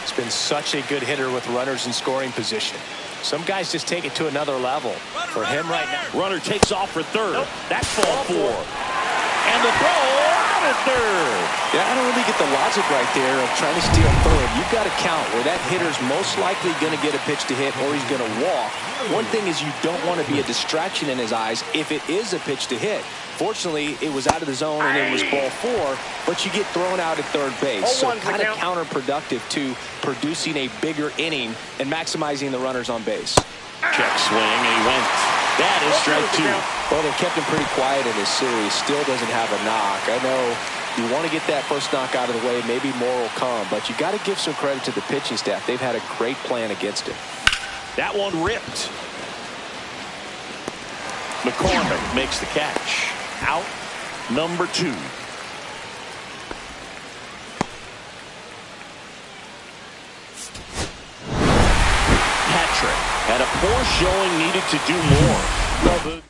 He's been such a good hitter with runners in scoring position. Some guys just take it to another level. For him right now. Runner takes off for third. That's ball 4. And the throw out at third. Yeah, I don't really get the logic right there of trying to steal third. You've got to count where that hitter's most likely going to get a pitch to hit or he's going to walk. One thing is you don't want to be a distraction in his eyes if it is a pitch to hit. Fortunately, it was out of the zone and it was ball 4, but you get thrown out at third base. So kind of counterproductive to producing a bigger inning and maximizing the runners on base. Check swing and he went. That is strike 2. Well, they kept him pretty quiet in this series. Still doesn't have a knock. I know you want to get that first knock out of the way. Maybe more will come, but you got to give some credit to the pitching staff. They've had a great plan against it. That one ripped. McCormick makes the catch. Out number 2. Patrick had a poor showing, needed to do more.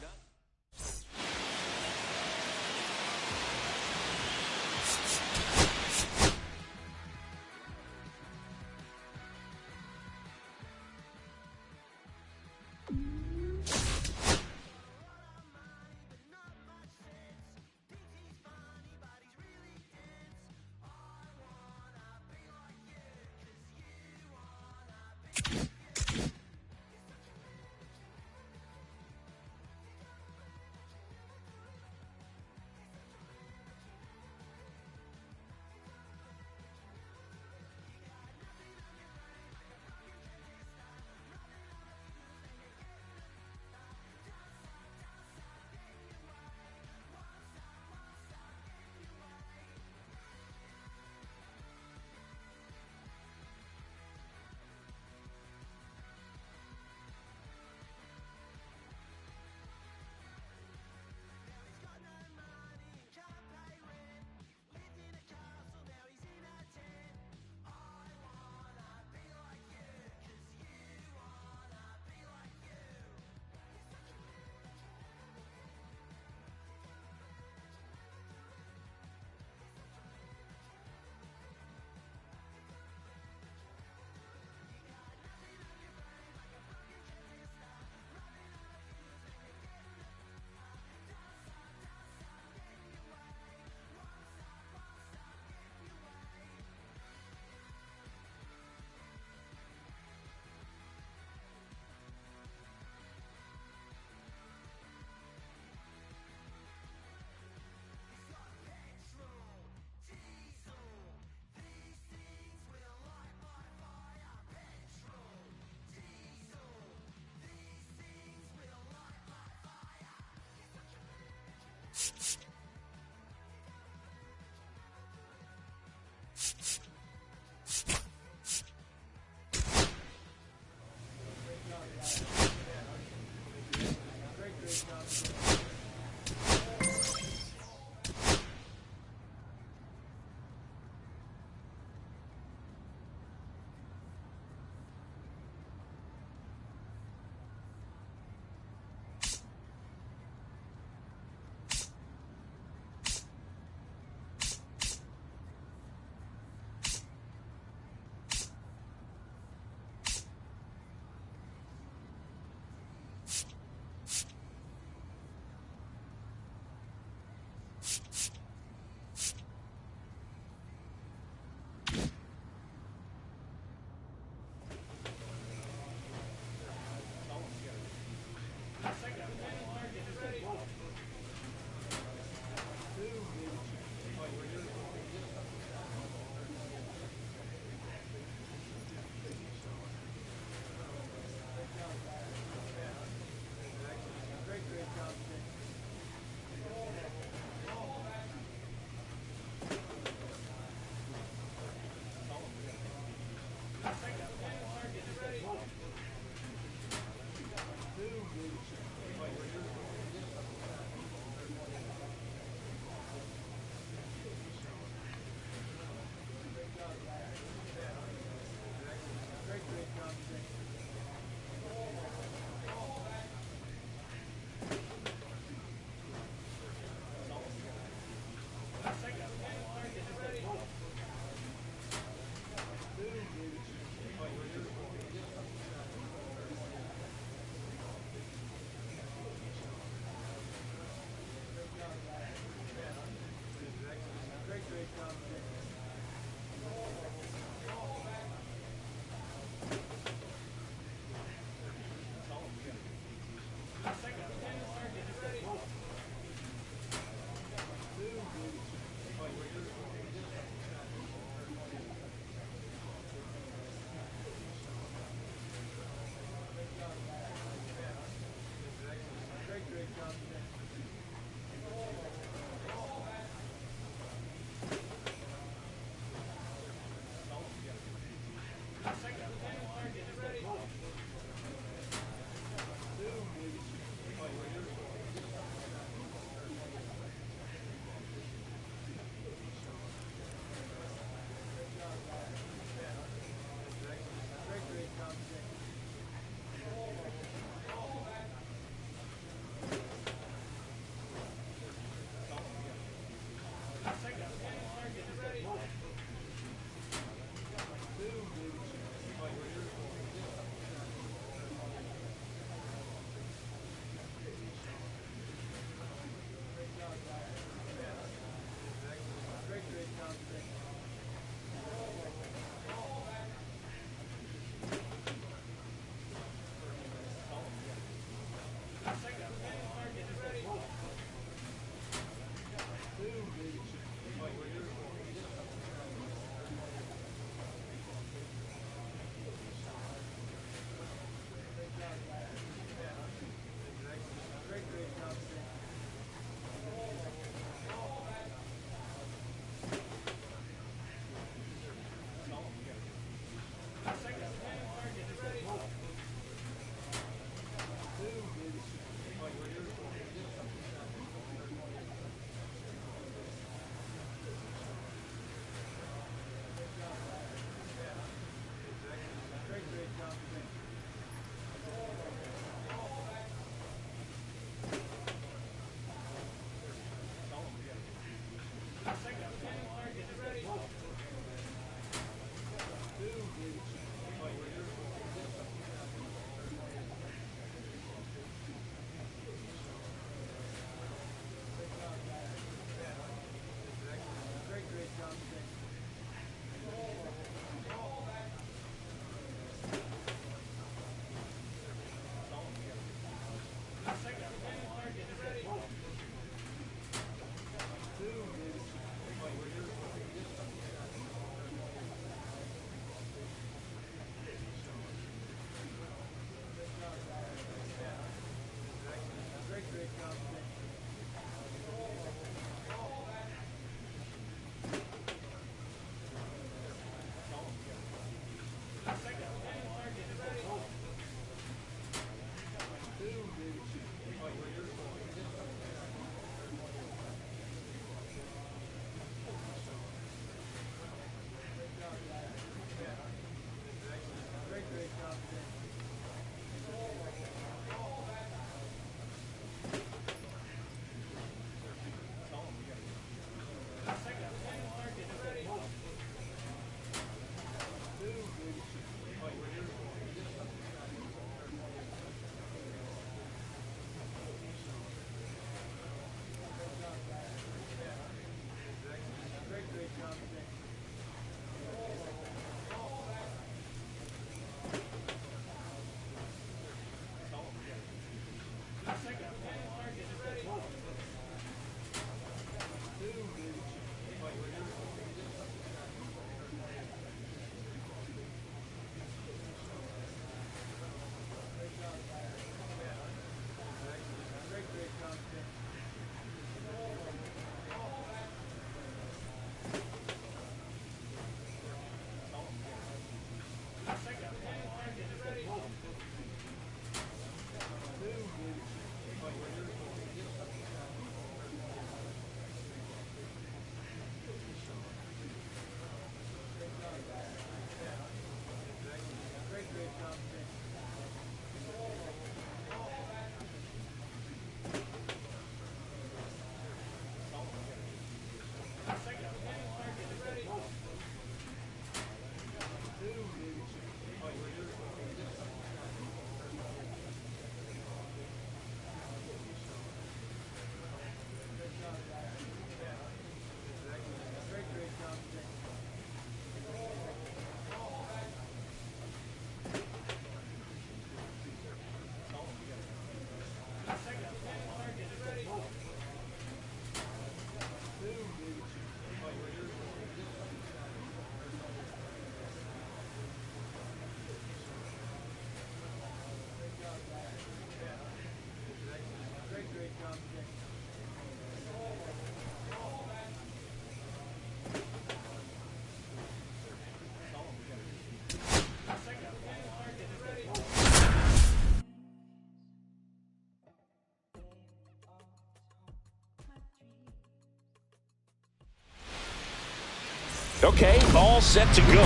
Okay, all set to go.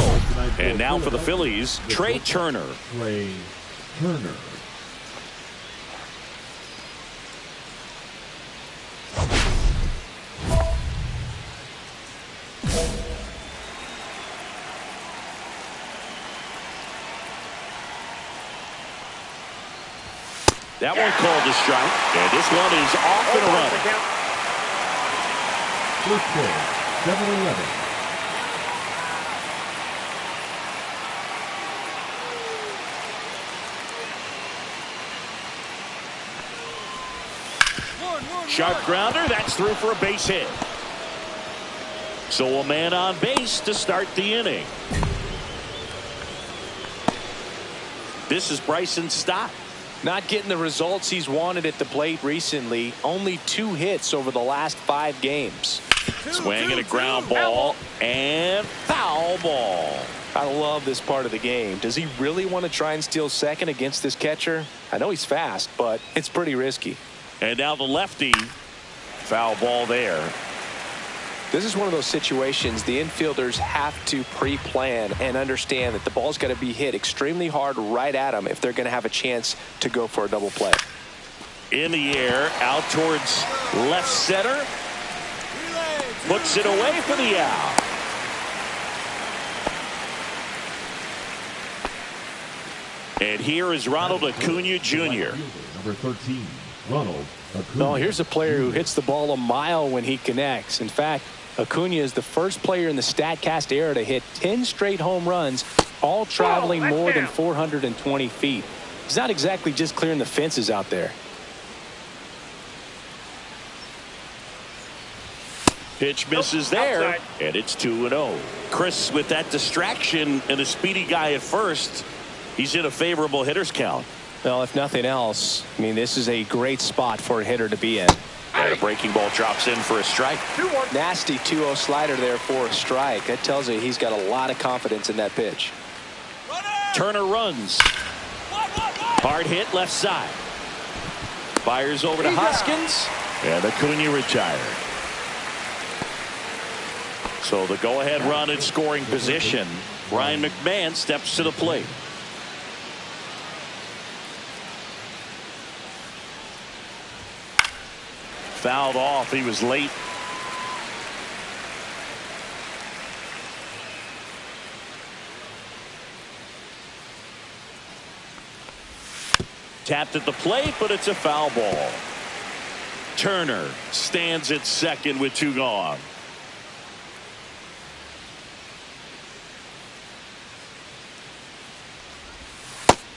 And now for the Phillies, Trey Turner. Trey Turner. That one called a strike, and this one is off and running. First pitch, 7-11. Sharp grounder, that's through for a base hit. So a man on base to start the inning. This is Bryson Stott. Not getting the results he's wanted at the plate recently. Only 2 hits over the last 5 games. Swing and a ground ball and foul ball. I love this part of the game. Does he really want to try and steal second against this catcher? I know he's fast, but it's pretty risky. And now the lefty. Foul ball there. This is one of those situations the infielders have to pre-plan and understand that the ball's got to be hit extremely hard right at them if they're going to have a chance to go for a double play. In the air, out towards left center. Puts it away for the out. And here is Ronald Acuna Jr. Number 13, Ronald Acuna. Well, here's a player who hits the ball a mile when he connects. In fact, Acuna is the first player in the StatCast era to hit 10 straight home runs, all traveling more than 420 feet. He's not exactly just clearing the fences out there. Pitch misses there, and it's 2-0. Chris, with that distraction and a speedy guy at first, he's in a favorable hitter's count. Well, if nothing else, I mean, this is a great spot for a hitter to be in. And a breaking ball drops in for a strike. 2-1. Nasty 2-0 slider there for a strike. That tells you he's got a lot of confidence in that pitch. Turner runs. Hard hit left side. Fires over to Hoskins. And Acuna retired. So the go-ahead run in scoring position. Ryan McMahon steps to the plate. Fouled off. He was late. Tapped at the plate, but it's a foul ball. Turner stands at second with 2 gone.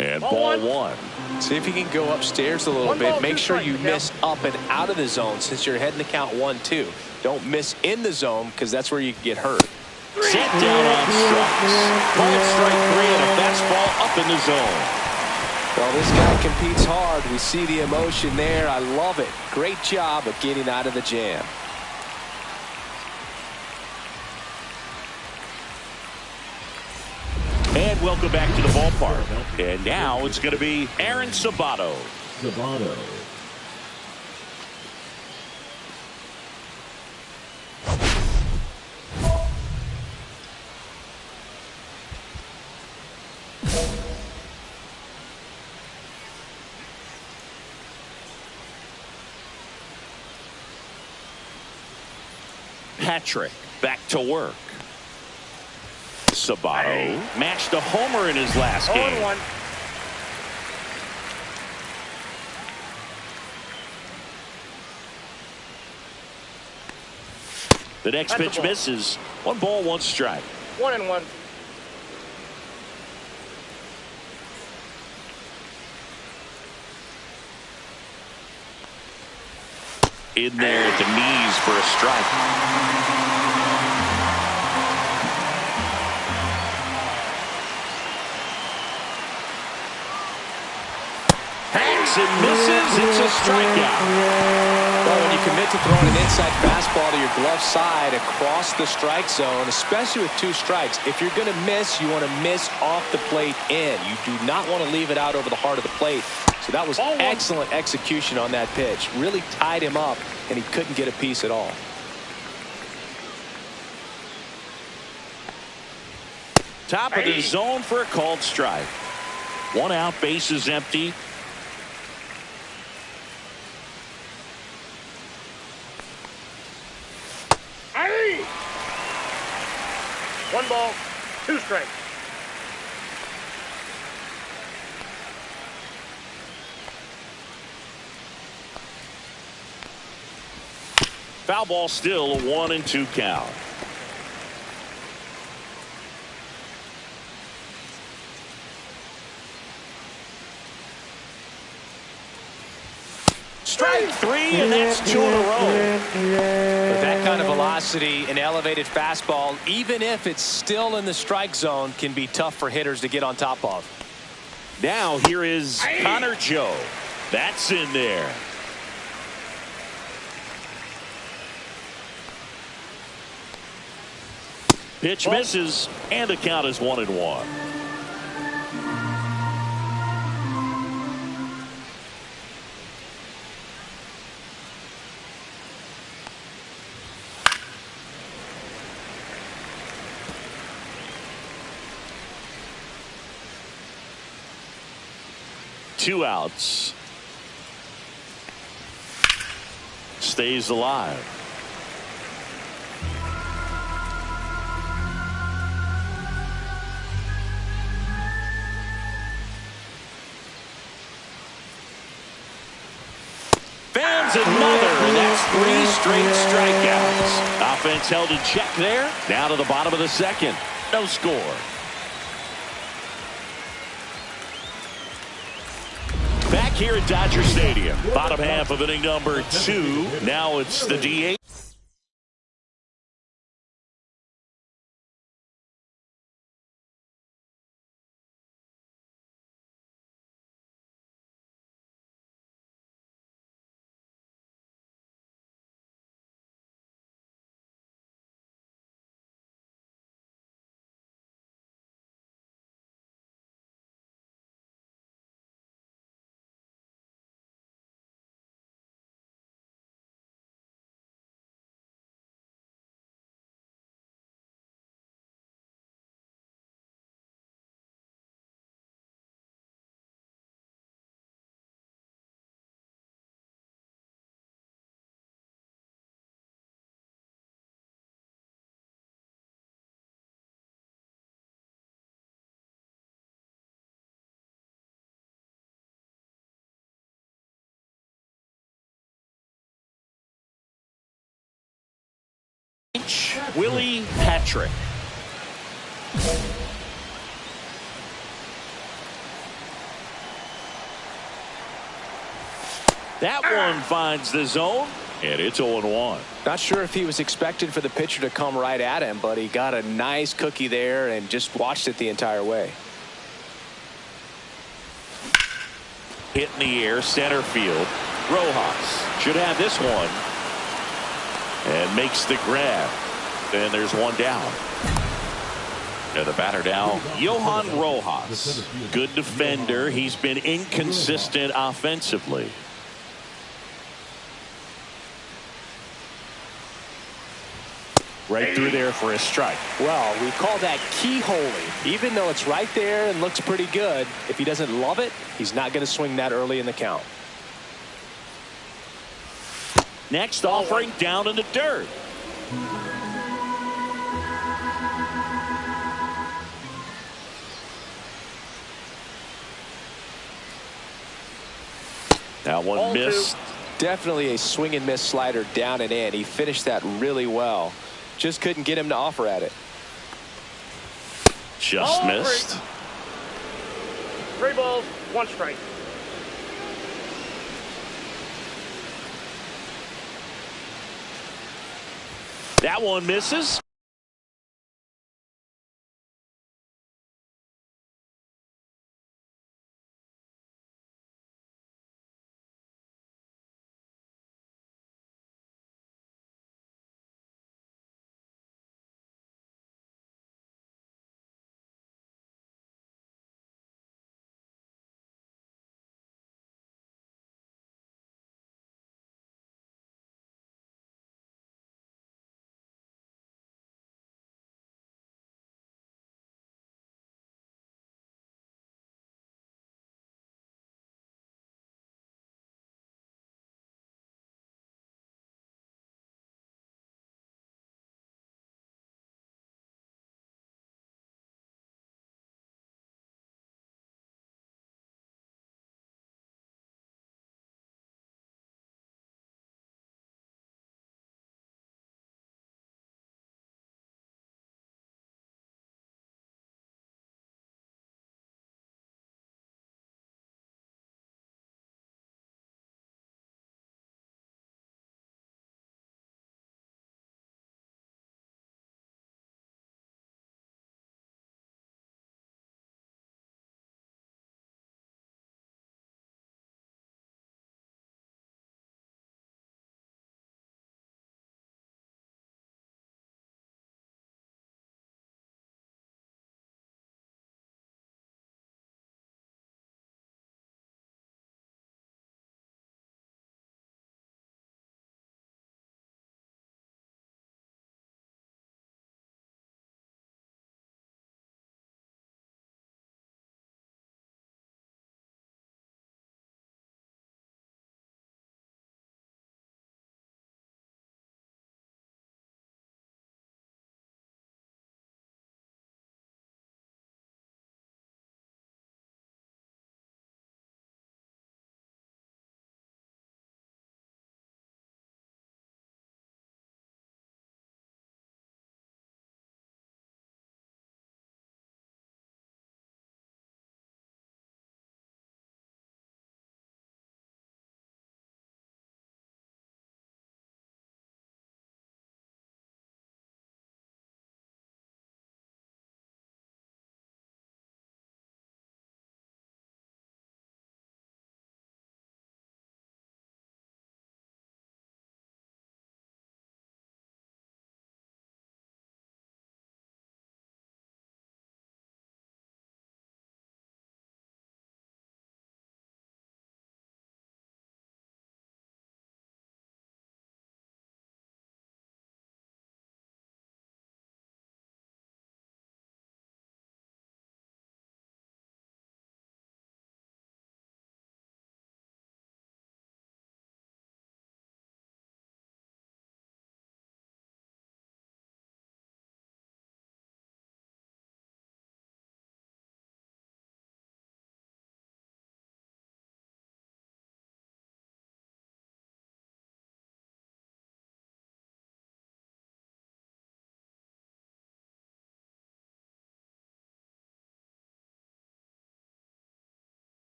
And ball 1. See if you can go upstairs a little bit. Make sure you miss up and out of the zone since you're heading to count 1-2. Don't miss in the zone because that's where you can get hurt. Set down on strikes. Called strike 3 and a fastball up in the zone. Well, this guy competes hard. We see the emotion there. I love it. Great job of getting out of the jam. And welcome back to the ballpark. And now it's going to be Aaron Sabato. Sabato. Patrick back to work. Sabato matched a homer in his last game. 0-1. The next That's a pitch ball. misses. 1 ball, 1 strike. 1-1. In there at the knees for a strike. Hacks and misses. It's a strikeout. Well, when you commit to throwing an inside fastball to your glove side across the strike zone, especially with 2 strikes, if you're going to miss, you want to miss off the plate in. You do not want to leave it out over the heart of the plate. So that was excellent execution on that pitch. Really tied him up, and he couldn't get a piece at all. Top of the zone for a called strike. 1 out, bases empty. Aye. 1 ball, 2 strikes. Foul ball still, a 1-2 count. Strike 3, and that's 2 in a row. With that kind of velocity, an elevated fastball, even if it's still in the strike zone, can be tough for hitters to get on top of. Now here is Connor Joe. That's in there. Pitch misses, and the count is 1-1. Two outs. Stays alive. Fans another, and that's 3 straight strikeouts. Offense held in check there. Down to the bottom of the 2nd. No score. Back here at Dodger Stadium. Bottom half of inning number 2. Now it's the DH. Willie Patrick. That one finds the zone, and it's 0-1. Not sure if he was expecting for the pitcher to come right at him, but he got a nice cookie there and just watched it the entire way. Hit in the air, center field. Rojas should have this one. And makes the grab. And there's one down. And the batter now, Johan Rojas. Good defender. He's been inconsistent offensively. Right through there for a strike. Well, we call that keyholing. Even though it's right there and looks pretty good, if he doesn't love it, he's not going to swing that early in the count. Next offering down in the dirt. That one missed. Definitely a swing and miss slider down and in. He finished that really well. Just couldn't get him to offer at it. Just missed. 3 balls, 1 strike. That one misses.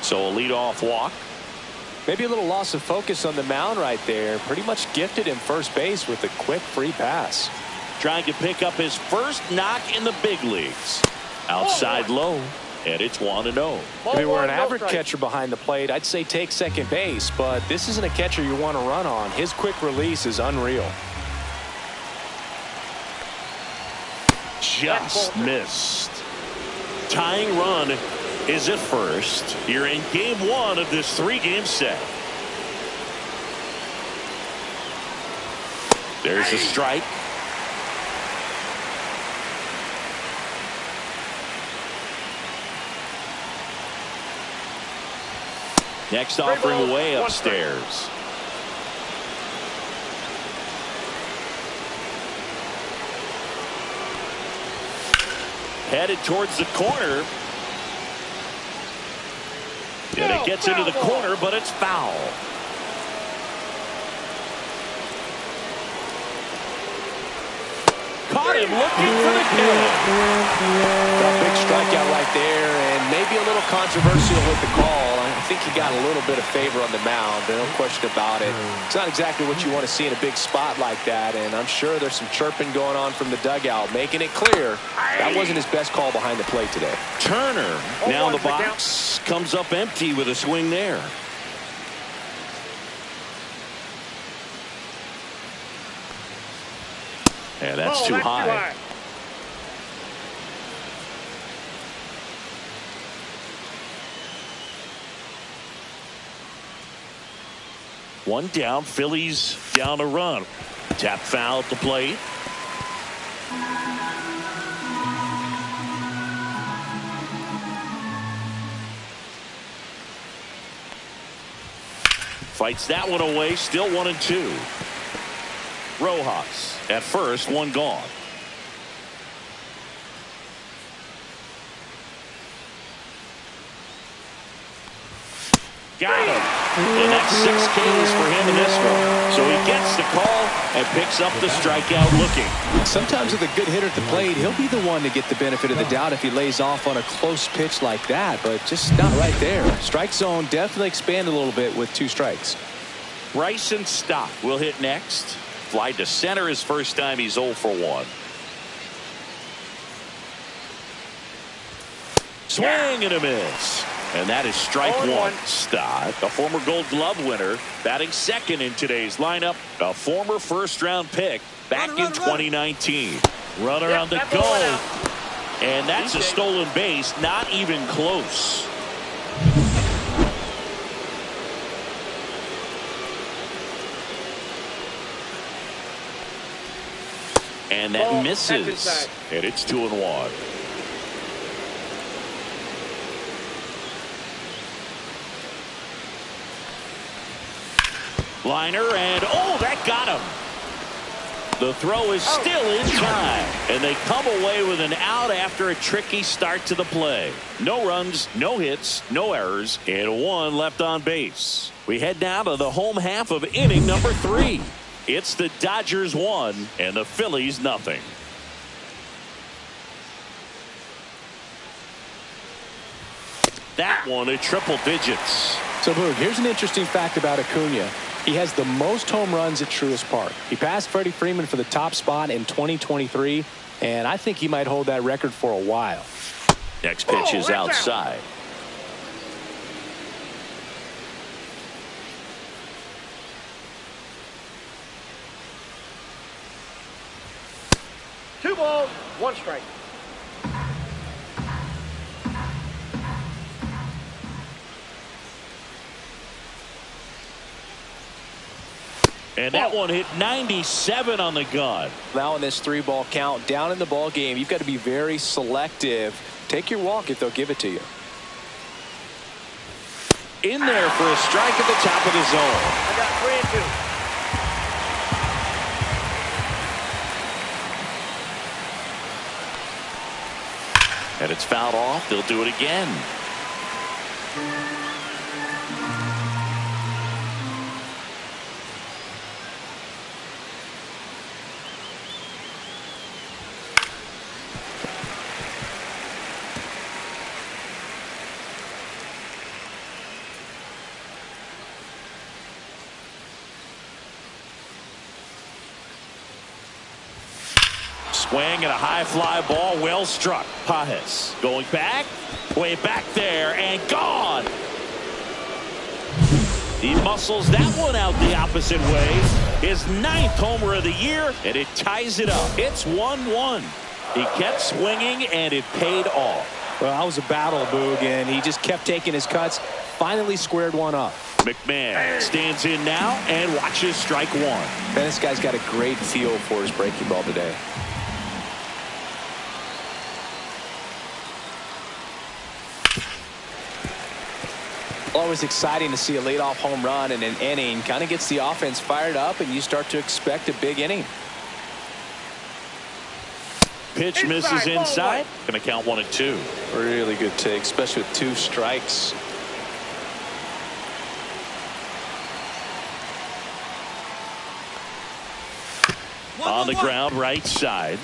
So a leadoff walk. Maybe a little loss of focus on the mound right there. Pretty much gifted him first base with a quick free pass. Trying to pick up his first knock in the big leagues. Outside low, and it's 1-0. If he were an average catcher behind the plate, I'd say take second base, but this isn't a catcher you want to run on. His quick release is unreal. Just missed. Tying run is at first here in game 1 of this 3-game set. There's a strike. Next offering away upstairs. Headed towards the corner. And it gets into the corner, but it's foul. Caught him looking for the kill. A big strikeout right there, and maybe a little controversial with the call. I think he got a little bit of favor on the mound, no question about it. It's not exactly what you want to see in a big spot like that, and I'm sure there's some chirping going on from the dugout, making it clear that wasn't his best call behind the plate today. Turner now in the box, comes up empty with a swing there. Yeah, that's too high. One down, Phillies down a run. Tap foul at the plate. Fights that one away, still 1-2. Rojas at first, one gone. Got him. And that's 6 Ks for him in this one. So he gets the call and picks up the strikeout looking. Sometimes with a good hitter at the plate, he'll be the one to get the benefit of the doubt if he lays off on a close pitch like that, but just not right there. Strike zone definitely expanded a little bit with 2 strikes. Bryson Stott will hit next. Fly to center his first time. He's 0 for 1. Swing and a miss. And that is strike 1. Stott, a former Gold Glove winner, batting second in today's lineup. A former first-round pick back in 2019. Runner on the go. And that's a stolen base. Not even close. And that misses. And it's 2-1. Liner, and oh, that got him. The throw is still in time, and they come away with an out after a tricky start to the play. No runs, no hits, no errors, and 1 left on base. We head now to the home half of inning number 3. It's the Dodgers 1 and the Phillies nothing. That one at triple digits. So, Boog, here's an interesting fact about Acuna. He has the most home runs at Truist Park. He passed Freddie Freeman for the top spot in 2023, and I think he might hold that record for a while. Next pitch is outside. Two balls, 1 strike. And that one hit 97 on the gun. Now in this 3-ball count, down in the ball game, you've got to be very selective. Take your walk if they'll give it to you. In there for a strike at the top of the zone. I got 3-2. And it's fouled off. They'll do it again. swing and a high fly ball, well struck. Pages going back, way back there, and gone. He muscles that one out the opposite way. His 9th homer of the year, and it ties it up. It's 1-1. He kept swinging, and it paid off. Well, that was a battle, Boog, and he just kept taking his cuts. Finally squared one up. McMahon stands in now and watches strike one. Man, this guy's got a great feel for his breaking ball today. Always exciting to see a leadoff home run in an inning. Kind of gets the offense fired up, and you start to expect a big inning. Pitch misses inside. Going to count 1-2. Really good take, especially with 2 strikes. On the ground, right side.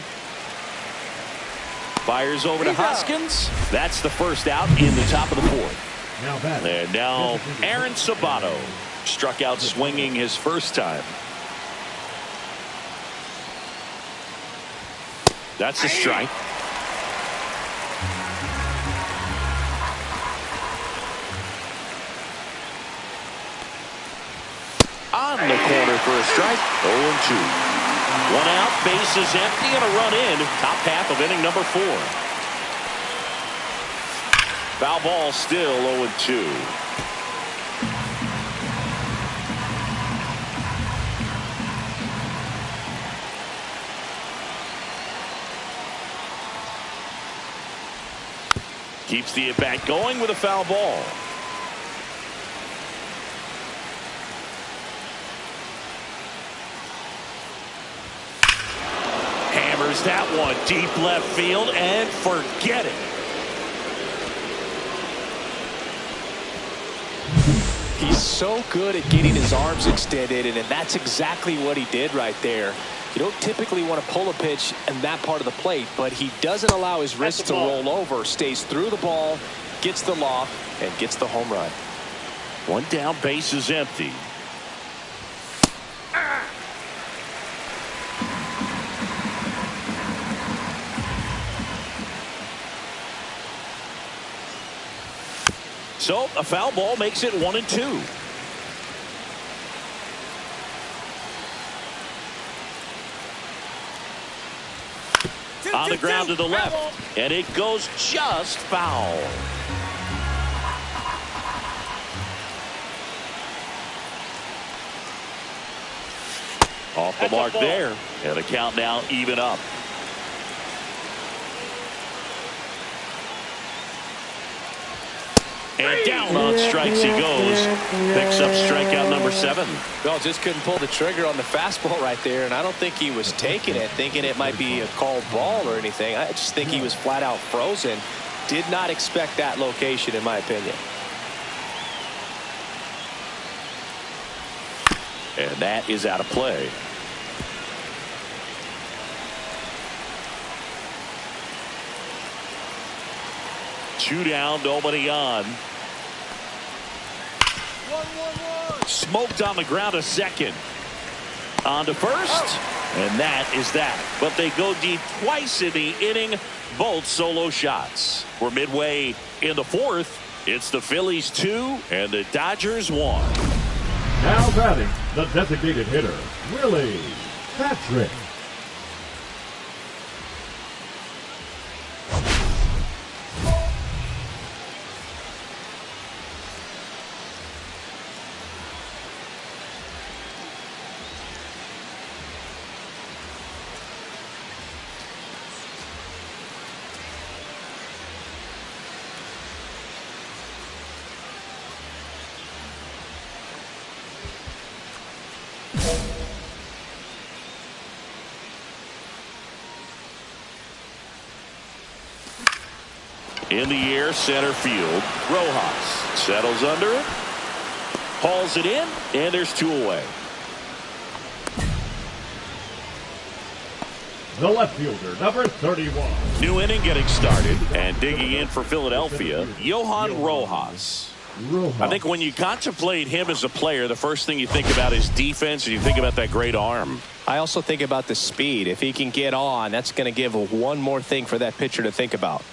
Fires over to Hoskins. That's the first out in the top of the 4th. And now Aaron Sabato struck out swinging his first time. That's a strike. On the corner for a strike. 0-2. 1 out, bases empty, and a run in. Top half of inning number 4. Foul ball, still 0-2. Keeps the at-bat going with a foul ball. Hammers that one deep left field and forget it. He's so good at getting his arms extended, and that's exactly what he did right there. You don't typically want to pull a pitch in that part of the plate, but he doesn't allow his wrist to roll over, stays through the ball, gets the loft, and gets the home run. 1 down, base is empty. So a foul ball makes it 1-2. On the ground to the left, and it goes just foul. Off the mark there, and the count now even up. And down on strikes he goes. Picks up strikeout number 7. Well, just couldn't pull the trigger on the fastball right there, and I don't think he was taking it, thinking it might be a called ball or anything. I just think he was flat out frozen. Did not expect that location, in my opinion. And that is out of play. Two down, nobody on. Smoked on the ground a second. On to first. And that is that. But they go deep twice in the inning. Both solo shots. We're midway in the 4th. It's the Phillies 2 and the Dodgers 1. Now batting, the designated hitter, Willie Patrick. In the air, center field. Rojas settles under it. Hauls it in, and there's 2 away. The left fielder, number 31. New inning getting started, and digging in for Philadelphia, Johan Rojas. I think when you contemplate him as a player, the first thing you think about is defense, and you think about that great arm. I also think about the speed. If he can get on, that's going to give one more thing for that pitcher to think about.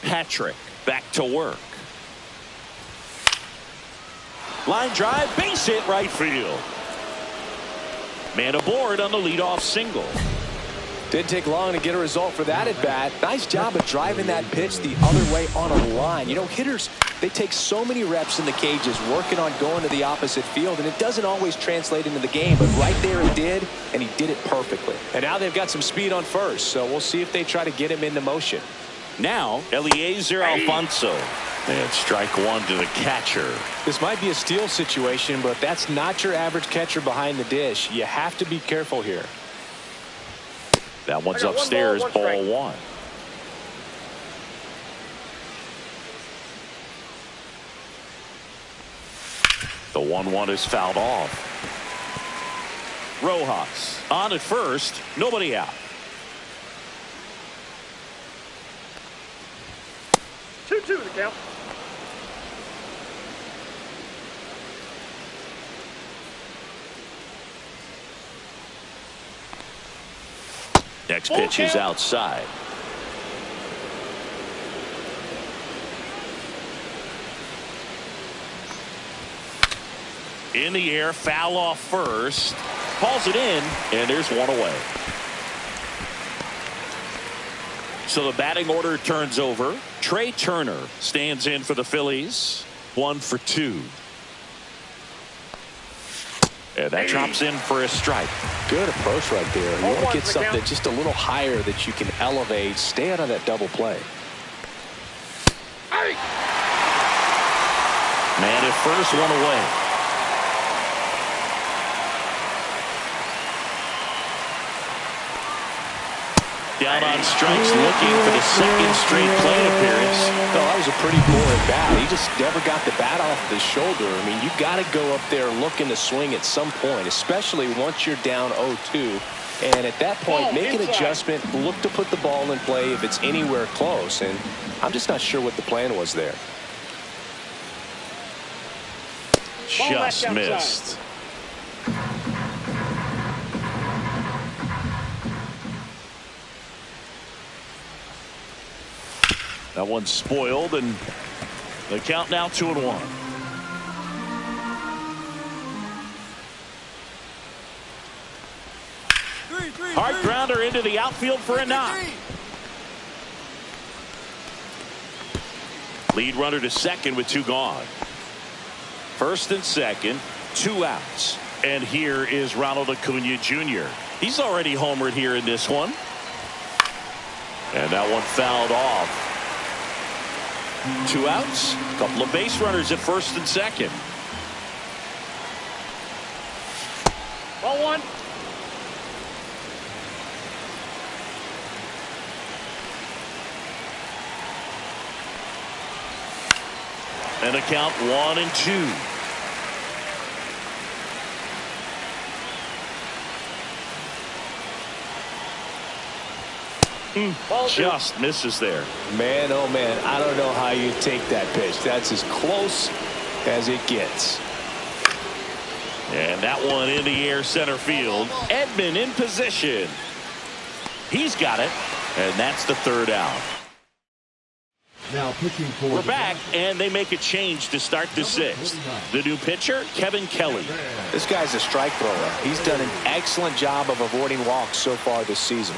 Patrick back to work. Line drive, base hit right field. Man aboard on the leadoff single. Didn't take long to get a result for that at bat. Nice job of driving that pitch the other way on a line. You know, hitters, they take so many reps in the cages working on going to the opposite field, and it doesn't always translate into the game, but right there it did, and he did it perfectly. And now they've got some speed on first, so we'll see if they try to get him into motion. Now, Eliezer Alfonso. And strike one to the catcher. This might be a steal situation, but that's not your average catcher behind the dish. You have to be careful here. That one's upstairs, ball one. The 1-1 is fouled off. Rojas on at first, nobody out. 2-2 the count. Next pitch is outside. In the air, foul off first. Calls it in, and there's one away. So the batting order turns over. Trey Turner stands in for the Phillies. 1 for 2. And that drops in for a strike. Good approach right there. You want to get something just a little higher that you can elevate. Stay out of that double play. Man at first, one away. Down on strikes, looking for the second straight plate appearance. No, that was a pretty poor at bat. He just never got the bat off the shoulder. I mean, you got to go up there looking to swing at some point, especially once you're down 0-2. And at that point, make an adjustment, look to put the ball in play if it's anywhere close. And I'm just not sure what the plan was there. Just missed. That one's spoiled, and the count now 2-1. Hard grounder into the outfield for a knock. Lead runner to second with 2 gone. First and second, 2 outs. And here is Ronald Acuna Jr. He's already homered here in this one. And that one fouled off. 2 outs, a couple of base runners at first and second. Ball 1. And a count 1-2. Just misses there. Man, oh man, I don't know how you take that pitch. That's as close as it gets. And that one in the air, center field. Edman in position. He's got it, and that's the 3rd out. Now pitching for We're back, and they make a change to start the 6th. The new pitcher, Kevin Kelly. This guy's a strike thrower. He's done an excellent job of avoiding walks so far this season.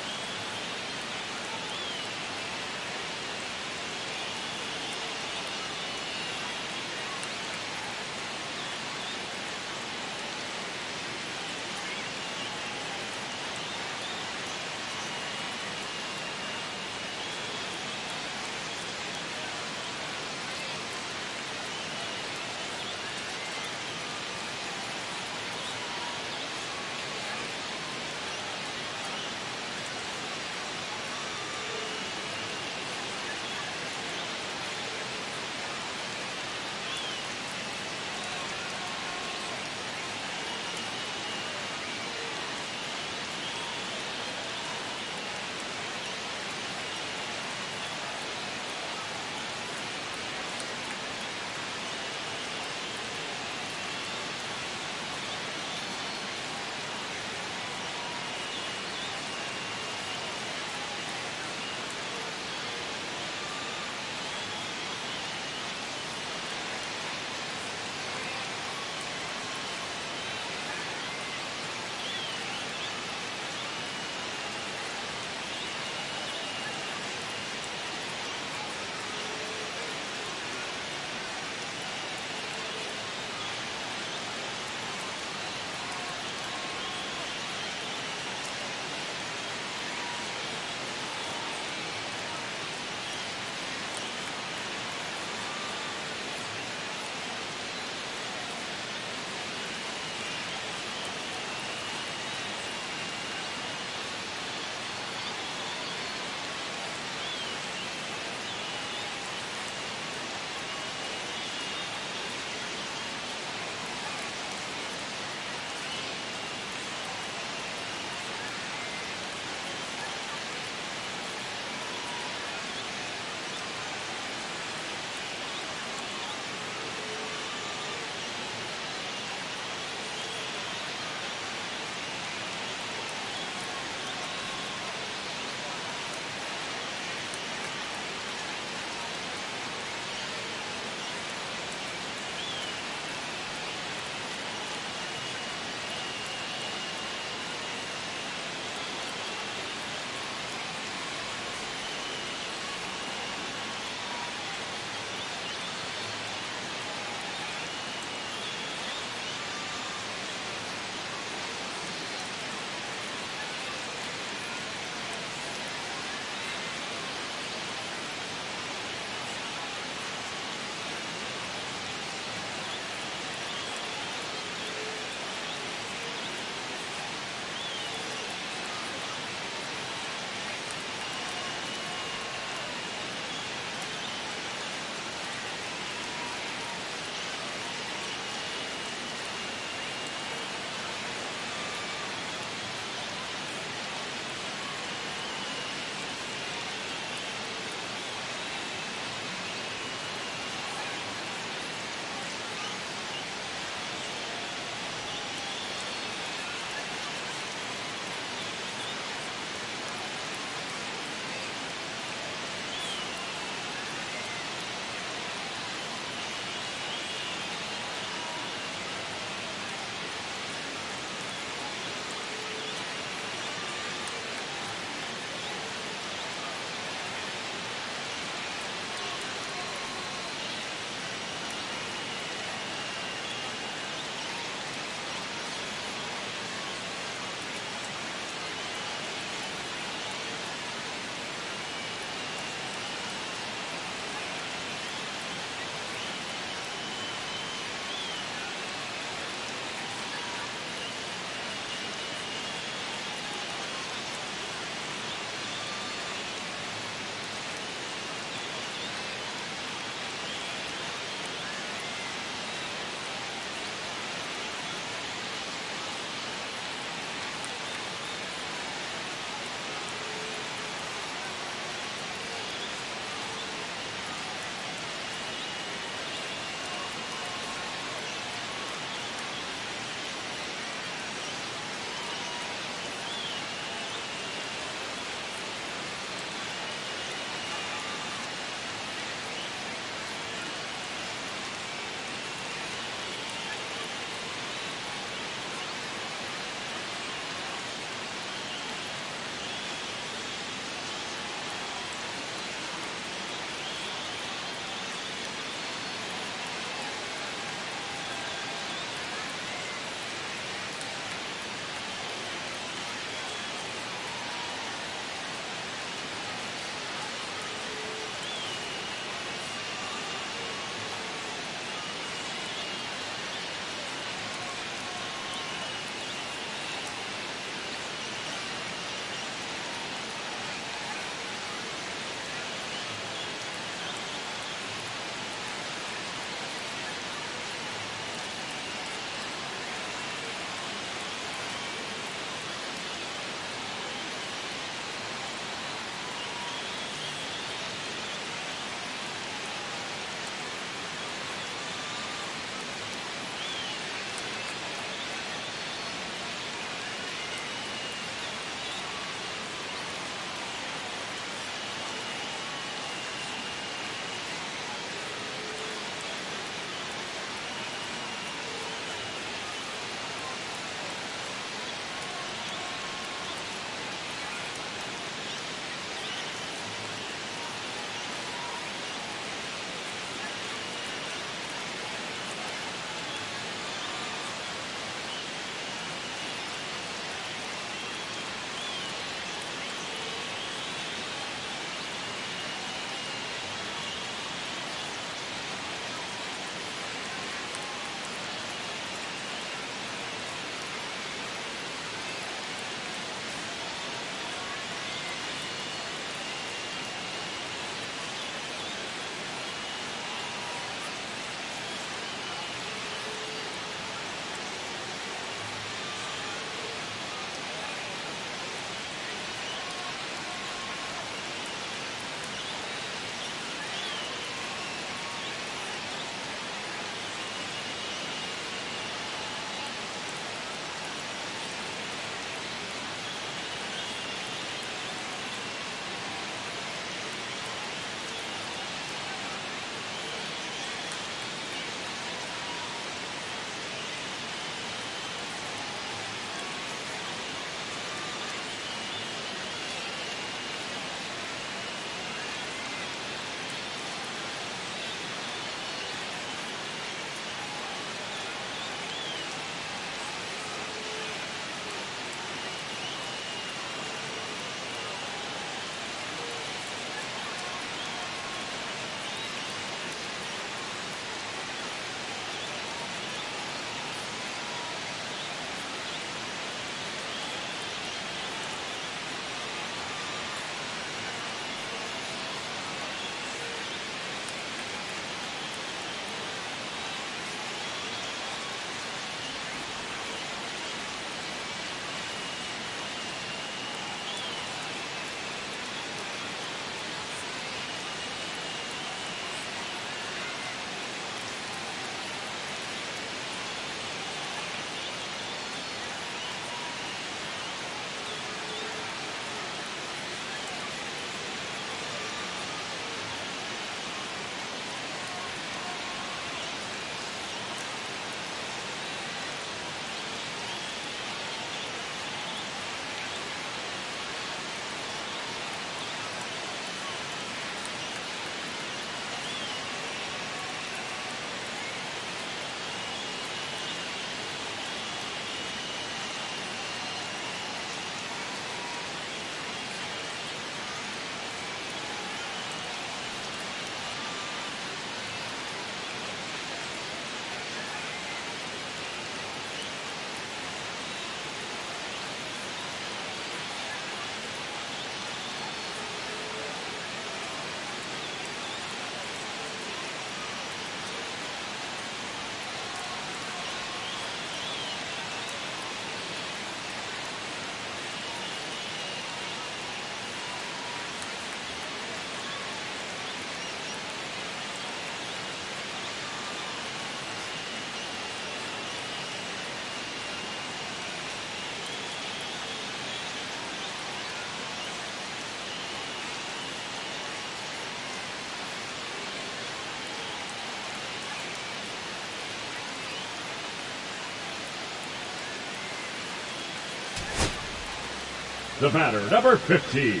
The batter, number 15.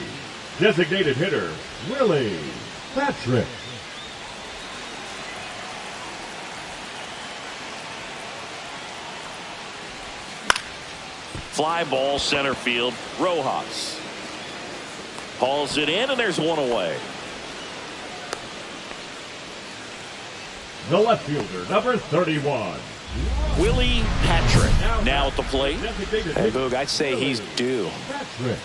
Designated hitter, Willie Patrick. Fly ball center field. Rojas hauls it in, and there's one away. The left fielder, number 31. Willie Patrick now at the plate. Hey, Boog, I'd say he's due. Patrick.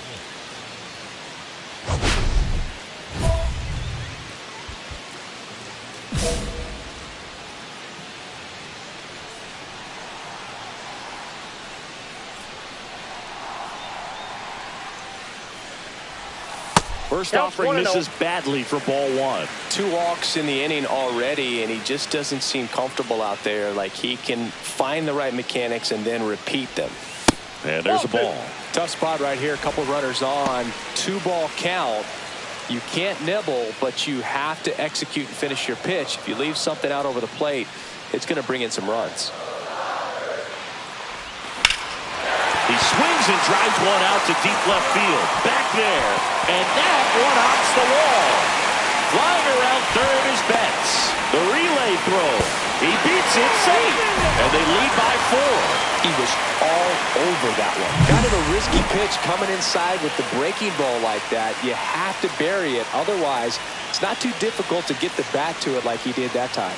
First offering misses badly for ball one. 2 walks in the inning already, and he just doesn't seem comfortable out there. Like he can find the right mechanics and then repeat them. And there's a ball. Tough spot right here. A couple runners on. 2-ball count. You can't nibble, but you have to execute and finish your pitch. If you leave something out over the plate, it's going to bring in some runs. He swings and drives one out to deep left field. Back there. And that one hops the wall. Flying around third is Betts. The relay throw. He beats it safe. And they lead by 4. He was all over that one. Kind of a risky pitch coming inside with the breaking ball like that. You have to bury it. Otherwise, it's not too difficult to get the bat to it like he did that time.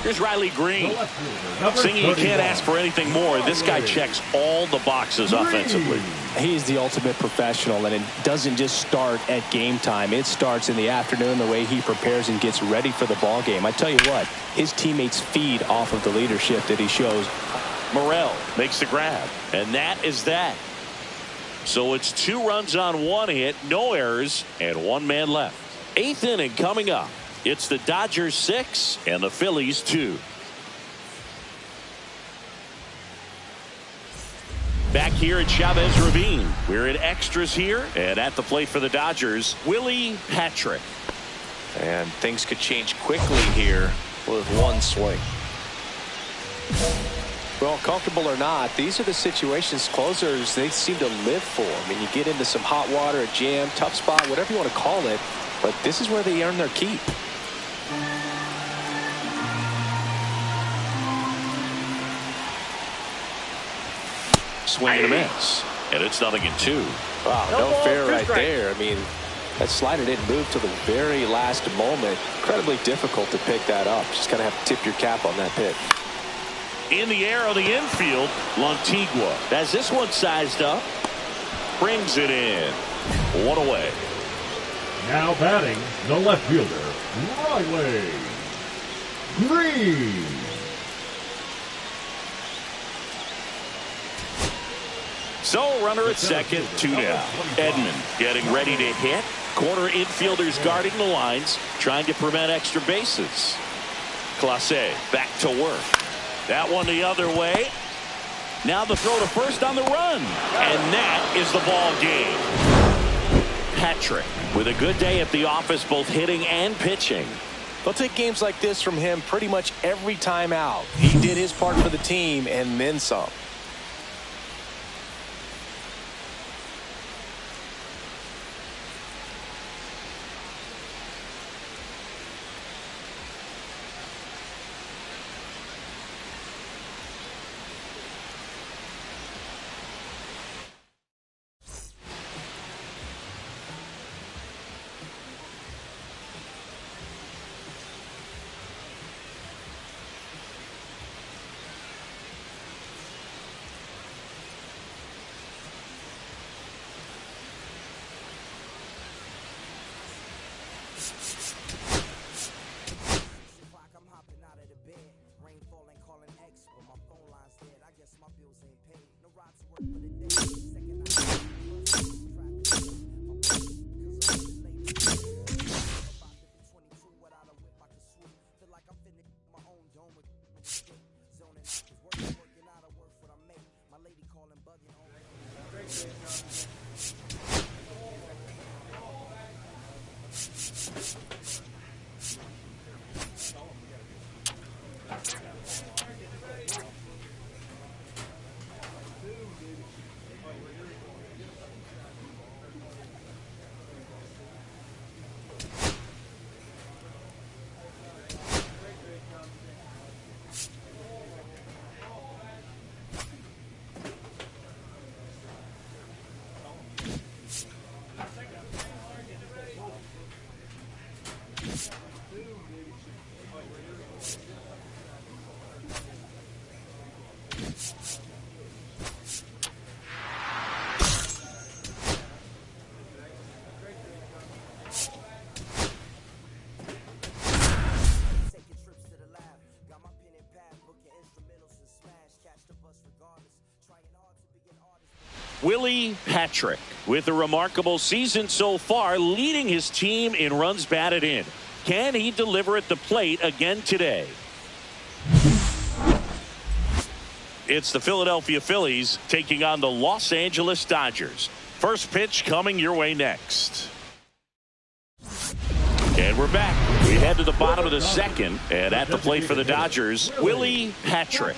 Here's Riley Green. Singing you can't ask for anything more. This guy checks all the boxes offensively. He's the ultimate professional, and it doesn't just start at game time. It starts in the afternoon, the way he prepares and gets ready for the ball game. I tell you what, his teammates feed off of the leadership that he shows. Morel makes the grab, and that is that. So it's 2 runs on 1 hit, no errors, and 1 man left. 8th inning coming up. It's the Dodgers 6 and the Phillies 2. Back here at Chavez Ravine. We're in extras here, and at the plate for the Dodgers, Willie Patrick. And things could change quickly here with 1 swing. Well, comfortable or not, these are the situations closers they seem to live for. I mean, you get into some hot water, a jam, tough spot, whatever you want to call it, but this is where they earn their keep. Swing and a miss, and it's 0-2. Wow, no fair right there. I mean, that slider didn't move till the very last moment. Incredibly difficult to pick that up. Just kind of have to tip your cap on that pitch. In the air on the infield, Lantigua has this one sized up, brings it in. 1 away. Now batting, the left fielder, Riley Green. So runner at second, 2 down. Edman getting ready to hit. Corner infielders guarding the lines, trying to prevent extra bases. Clase back to work. That one the other way. Now the throw to first on the run. And that is the ball game. Patrick with a good day at the office, both hitting and pitching. They'll take games like this from him pretty much every time out. He did his part for the team and then some. Willie Patrick with a remarkable season so far, leading his team in runs batted in. Can he deliver at the plate again today? It's the Philadelphia Phillies taking on the Los Angeles Dodgers. First pitch coming your way next. And we're back. We head to the bottom of the second, and at the plate for the Dodgers, Willie Patrick.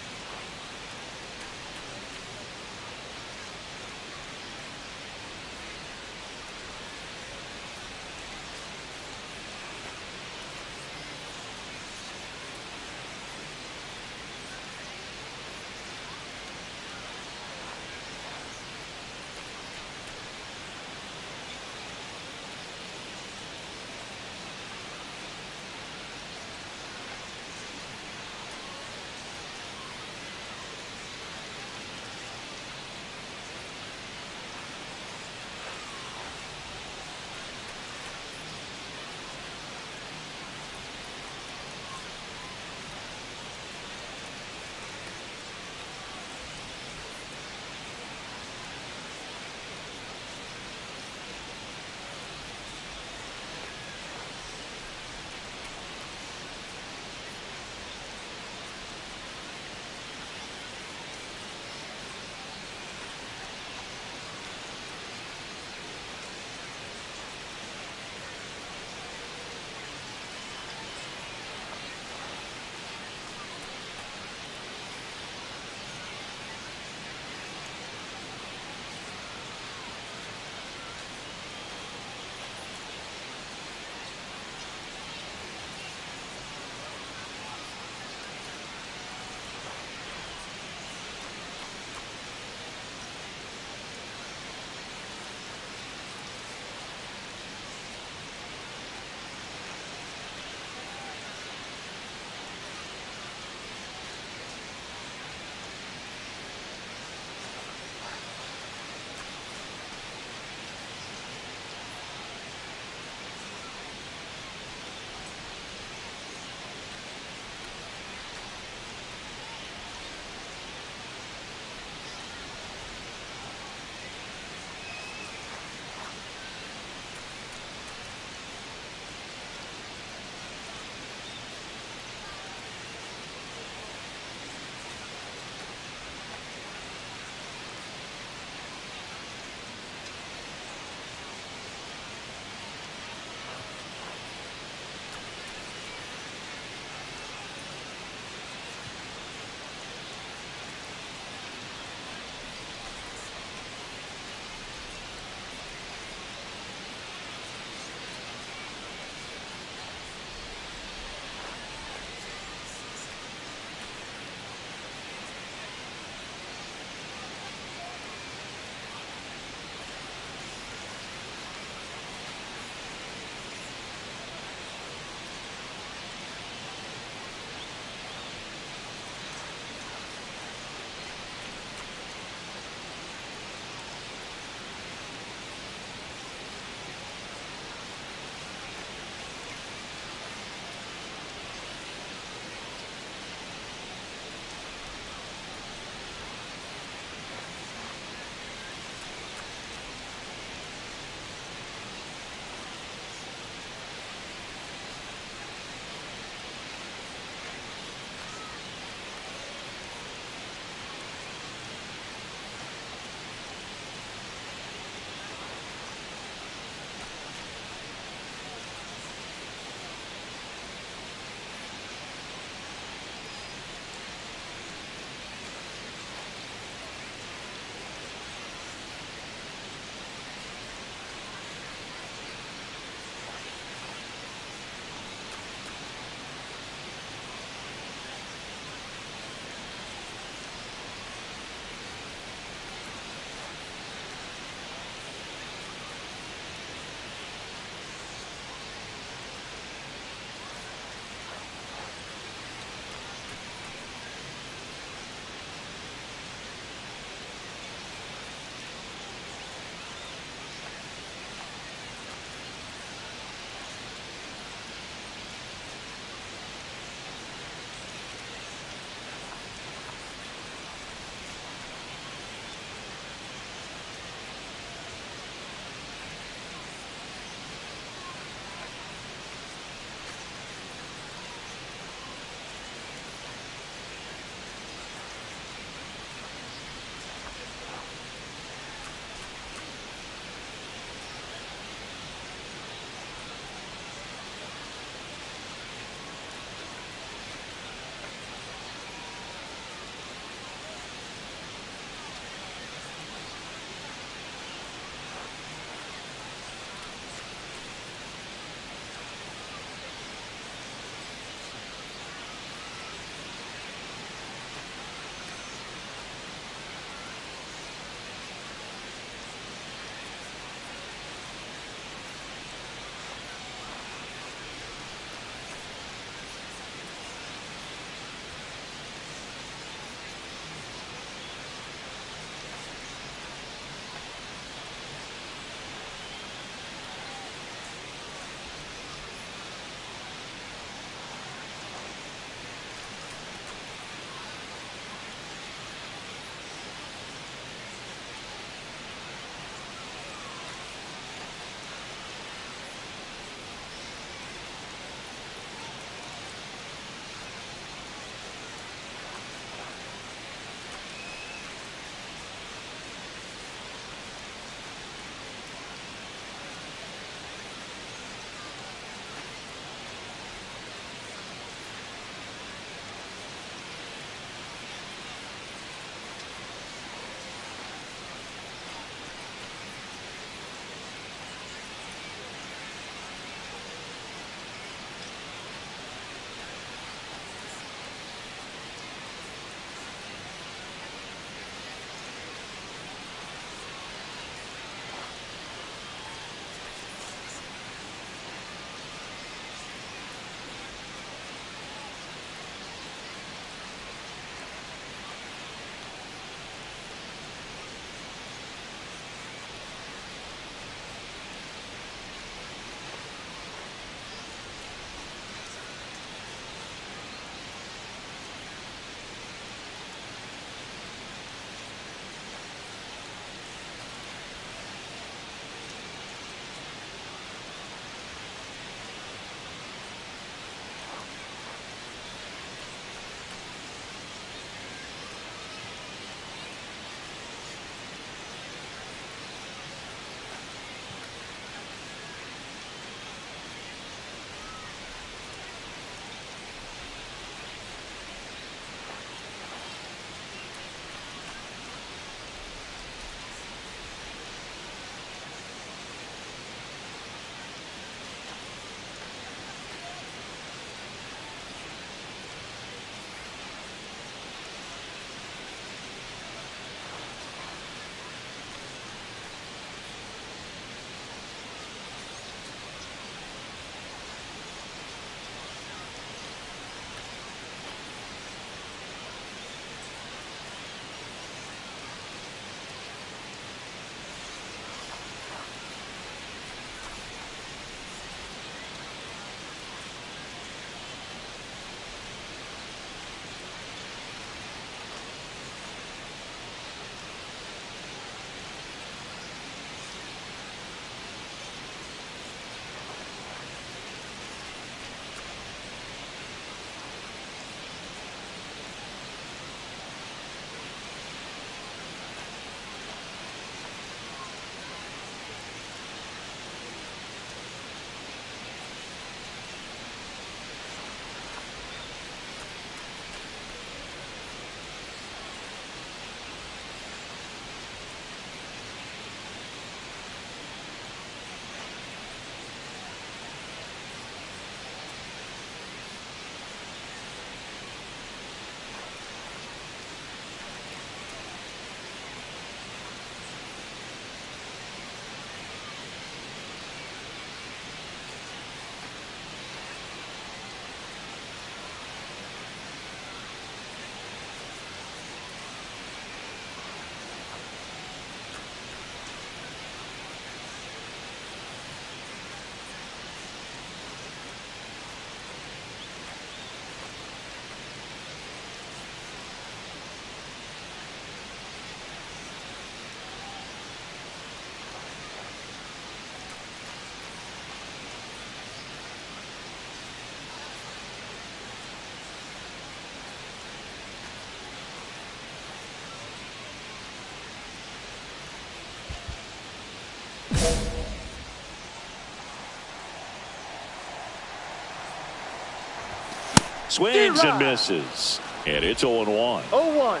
Swings and misses. And it's 0-1. 0-1.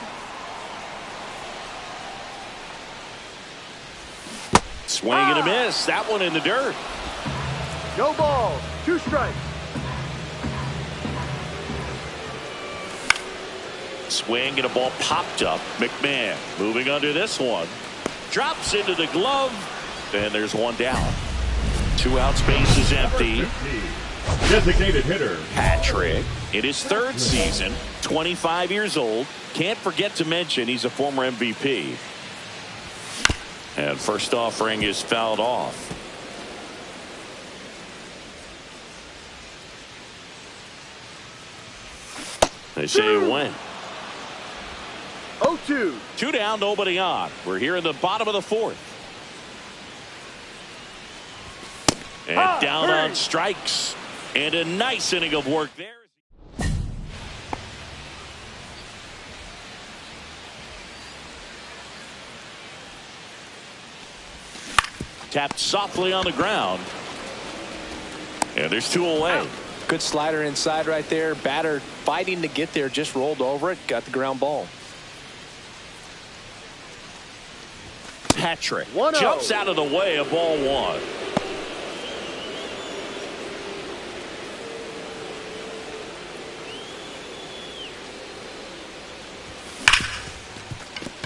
Swing and a miss. That one in the dirt. No ball. 2 strikes. Swing and a ball popped up. McMahon moving under this one. Drops into the glove. And there's 1 down. 2 outs, base is empty. Designated hitter Patrick in his 3rd season, 25 years old. Can't forget to mention he's a former MVP. And first offering is fouled off. They say it went. 0-2. 2 down, nobody on. We're here in the bottom of the 4th. And down on strikes. And a nice inning of work there. Tapped softly on the ground. And there's 2 away. Good slider inside right there. Batter fighting to get there, just rolled over it, got the ground ball. Patrick jumps out of the way of ball 1.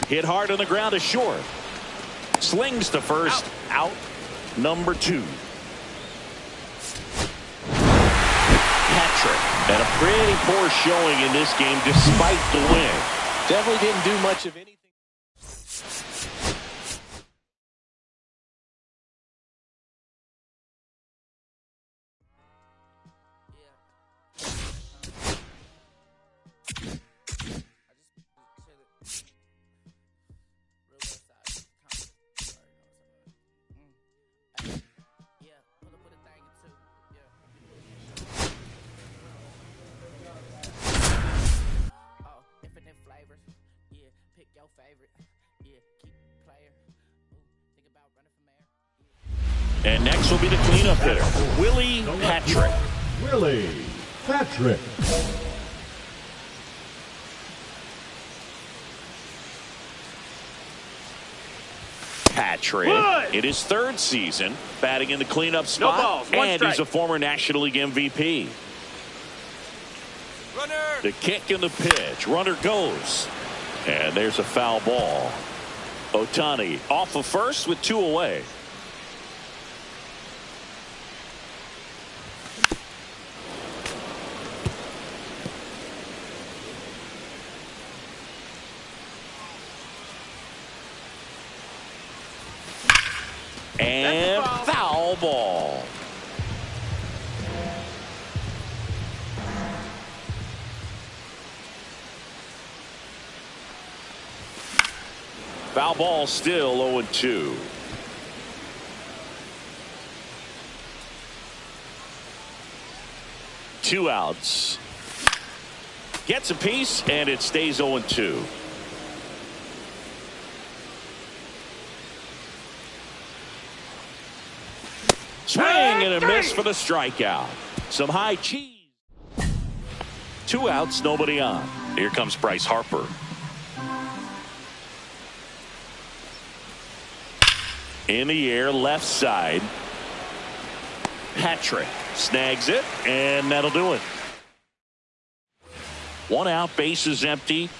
Hit hard on the ground to short. Slings to first. Out. Number 2. Patrick had a pretty poor showing in this game despite the win. Definitely didn't do much of anything. And next will be the cleanup hitter, Willie Patrick. Willie Patrick. Patrick in his 3rd season, batting in the cleanup spot, balls, 1 and strike. he's a former National League MVP. Runner. The kick and the pitch. Runner goes. And there's a foul ball. Ohtani off of first with 2 away. And foul ball. Foul ball still 0-2. Two outs. Gets a piece and it stays 0-2. Swing and a miss for the strikeout. Some high cheese. 2 outs, nobody on. Here comes Bryce Harper. In the air, left side. Patrick snags it, and that'll do it. 1 out, bases empty.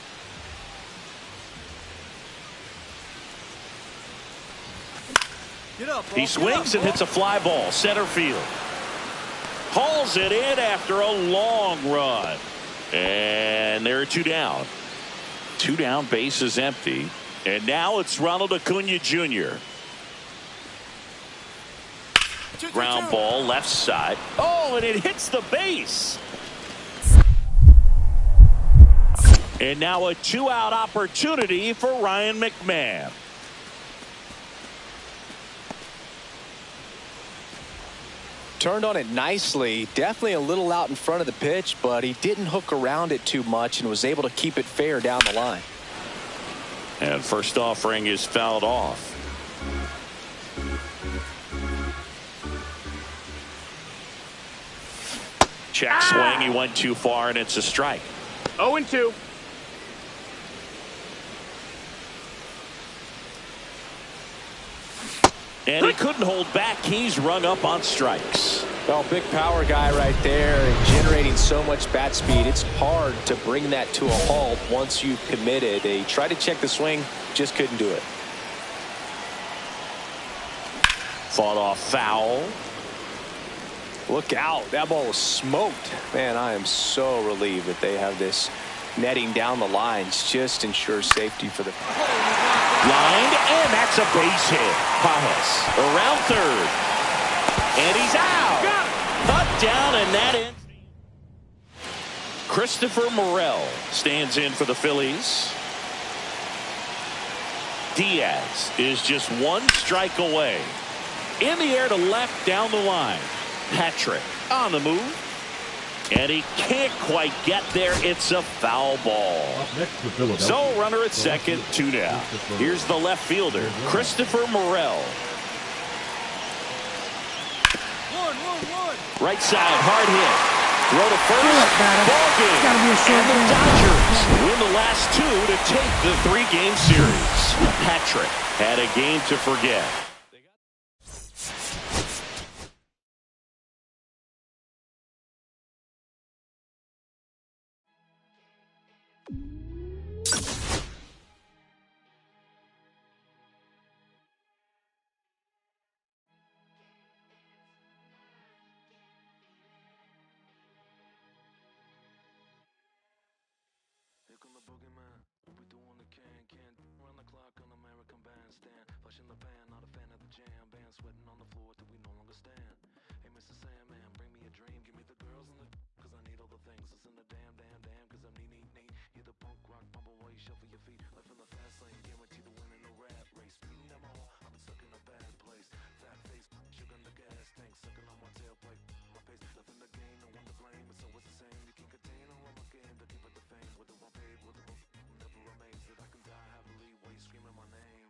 Get up, He swings and hits a fly ball, center field. Hauls it in after a long run. And there are 2 down. 2 down, bases empty. And now it's Ronald Acuna Jr. Ground ball, left side. Oh, and it hits the base. And now a 2-out opportunity for Ryan McMahon. Turned on it nicely. Definitely a little out in front of the pitch, but he didn't hook around it too much and was able to keep it fair down the line. And first offering is fouled off. Check swing. He went too far, and it's a strike. 0-2. And he couldn't hold back. He's rung up on strikes. Well, big power guy right there and generating so much bat speed. It's hard to bring that to a halt once you've committed. They tried to check the swing, just couldn't do it. Fought off foul. Look out. That ball was smoked. Man, I am so relieved that they have this netting down the lines. Just ensures safety for the Lined, and that's a base hit. Pajas around third. And he's out. Cut down, and that ends. Christopher Morel stands in for the Phillies. Diaz is just one strike away. In the air to left down the line. Patrick on the move. And he can't quite get there. It's a foul ball. So runner at second, 2 down. Here's the left fielder, Christopher Morel. Right side, hard hit. Throw to first. Ball game. And the Dodgers win the last 2 to take the 3-game series. Patrick had a game to forget. Here come the boogeyman. We doing the can't run the clock on American Bandstand. Flush in the pan, not a fan of the jam band. Sweating on the floor till we no longer stand. Hey, Mr. Sandman, bring me a dream. Give me the girls and the cause I need all the things. It's in the damn cause I'm neat. You're the punk rock bumble while you shuffle your feet. Life in the fast lane, guaranteed to win in the rat race. Speeding them all, I've been stuck in a bad place. Fat face, sugar in the gas tank, sucking on my tailpipe. My pace, nothing to gain, no one to blame. It's always the same. You can't contain all my game to keep it the fame. With the one paid, with the one never amazed that I can die happily while you screaming my name.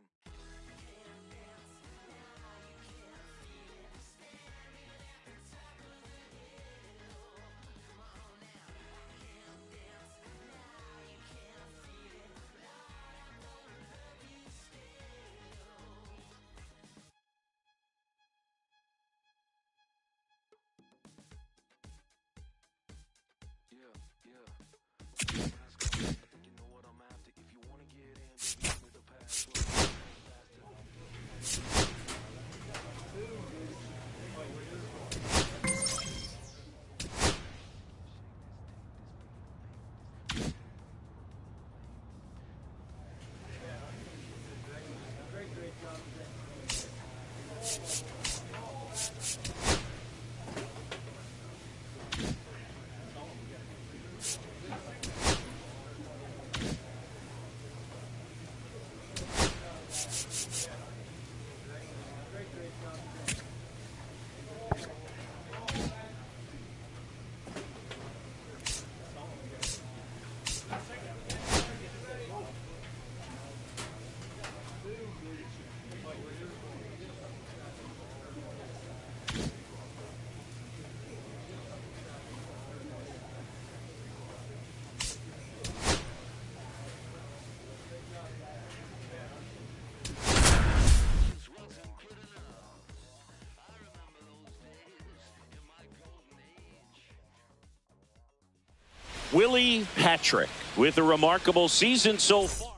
Willie Patrick with a remarkable season so far.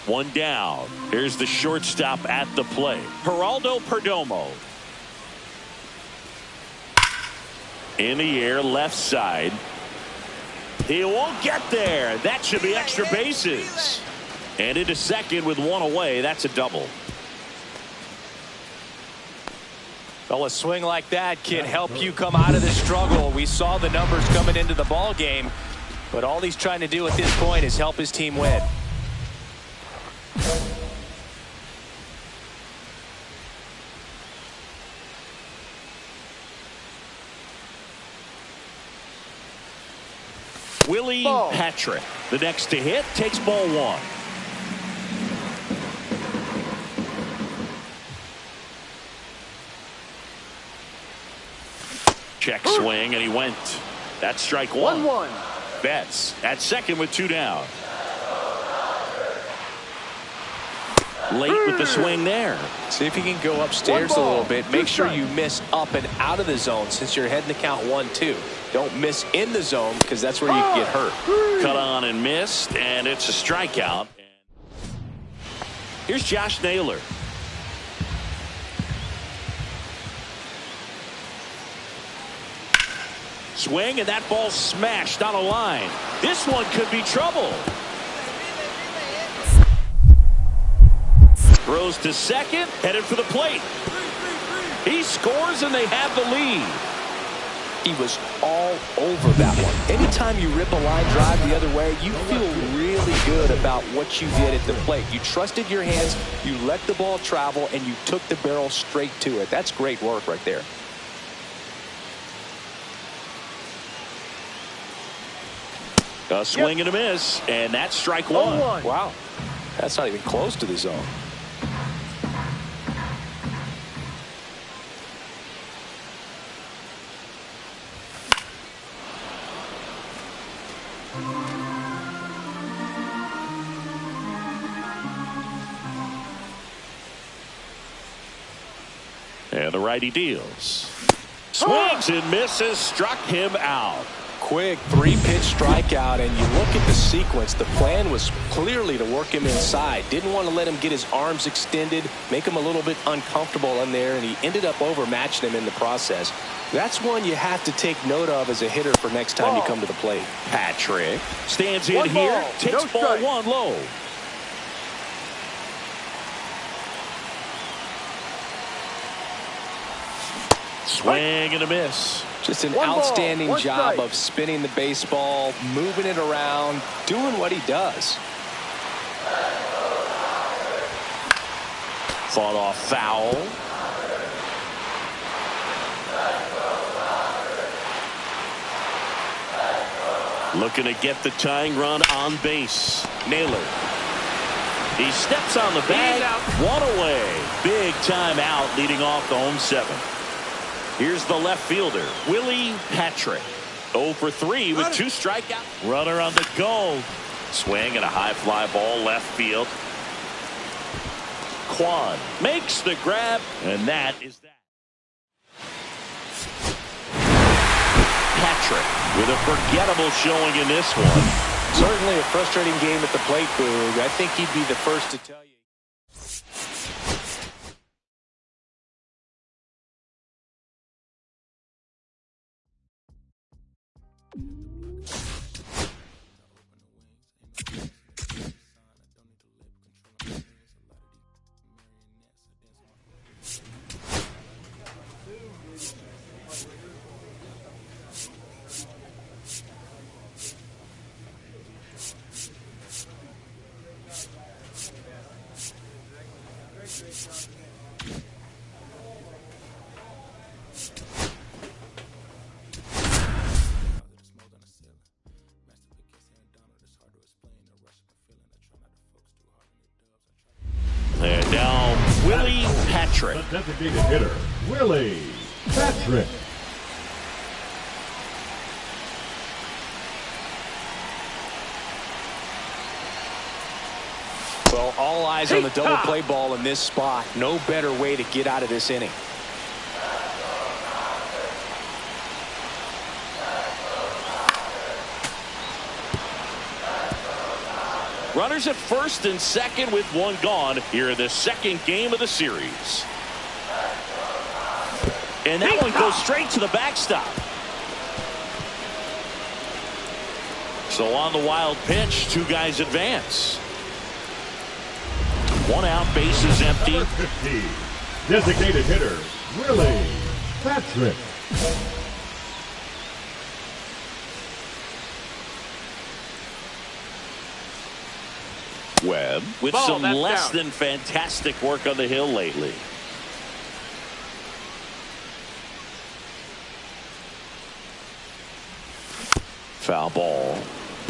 1 down. Here's the shortstop at the plate, Geraldo Perdomo. In the air, left side. He won't get there. That should be extra bases. And into second with 1 away. That's a double. Well, a swing like that can help you come out of this struggle. We saw the numbers coming into the ball game, but all he's trying to do at this point is help his team win. Willie Patrick, the next to hit, takes ball 1. Check swing, and he went. That's strike one. 1-1. Betts at second with 2 down. Late with the swing there. See if you can go upstairs a little bit. Make sure you miss up and out of the zone since you're heading to count 1-2. Don't miss in the zone because that's where you can get hurt. Cut on and missed, and it's a strikeout. Here's Josh Naylor. Swing, and that ball smashed on a line. This one could be trouble. Throws to second, headed for the plate. He scores, and they have the lead. He was all over that one. Anytime you rip a line drive the other way, you feel really good about what you did at the plate. You trusted your hands, you let the ball travel, and you took the barrel straight to it. That's great work right there. A swing and a miss, and that's strike one. Wow, that's not even close to the zone. And the righty deals. Swings and misses, struck him out. Quick 3-pitch strikeout, and you look at the sequence. The plan was clearly to work him inside. Didn't want to let him get his arms extended, make him a little bit uncomfortable in there, and he ended up overmatching him in the process. That's one you have to take note of as a hitter for next time you come to the plate. Patrick stands in here, takes ball 1 low. Swing and a miss. Just an outstanding job of spinning the baseball, moving it around, doing what he does. Fought off foul. Looking to get the tying run on base. Naylor. He steps on the bag. 1 away. Big time out leading off the home 7th. Here's the left fielder, Willie Patrick. 0 for 3 with 2 strikeouts. Runner on the go. Swing and a high fly ball left field. Quan makes the grab, and that is that. Patrick with a forgettable showing in this one. Certainly a frustrating game at the plate, Boog. I think he'd be the first to tell you. And now Willie Patrick. The designated hitter, Willie Patrick. Well, all eyes on the double play ball in this spot. No better way to get out of this inning. Runners at first and second with 1 gone here in the 2nd game of the series. And that one goes straight to the backstop. So on the wild pitch, 2 guys advance. 1 out, bases empty. Number 50, designated hitter, Willie Patrick. Webb with some less than fantastic work on the hill lately. Foul ball.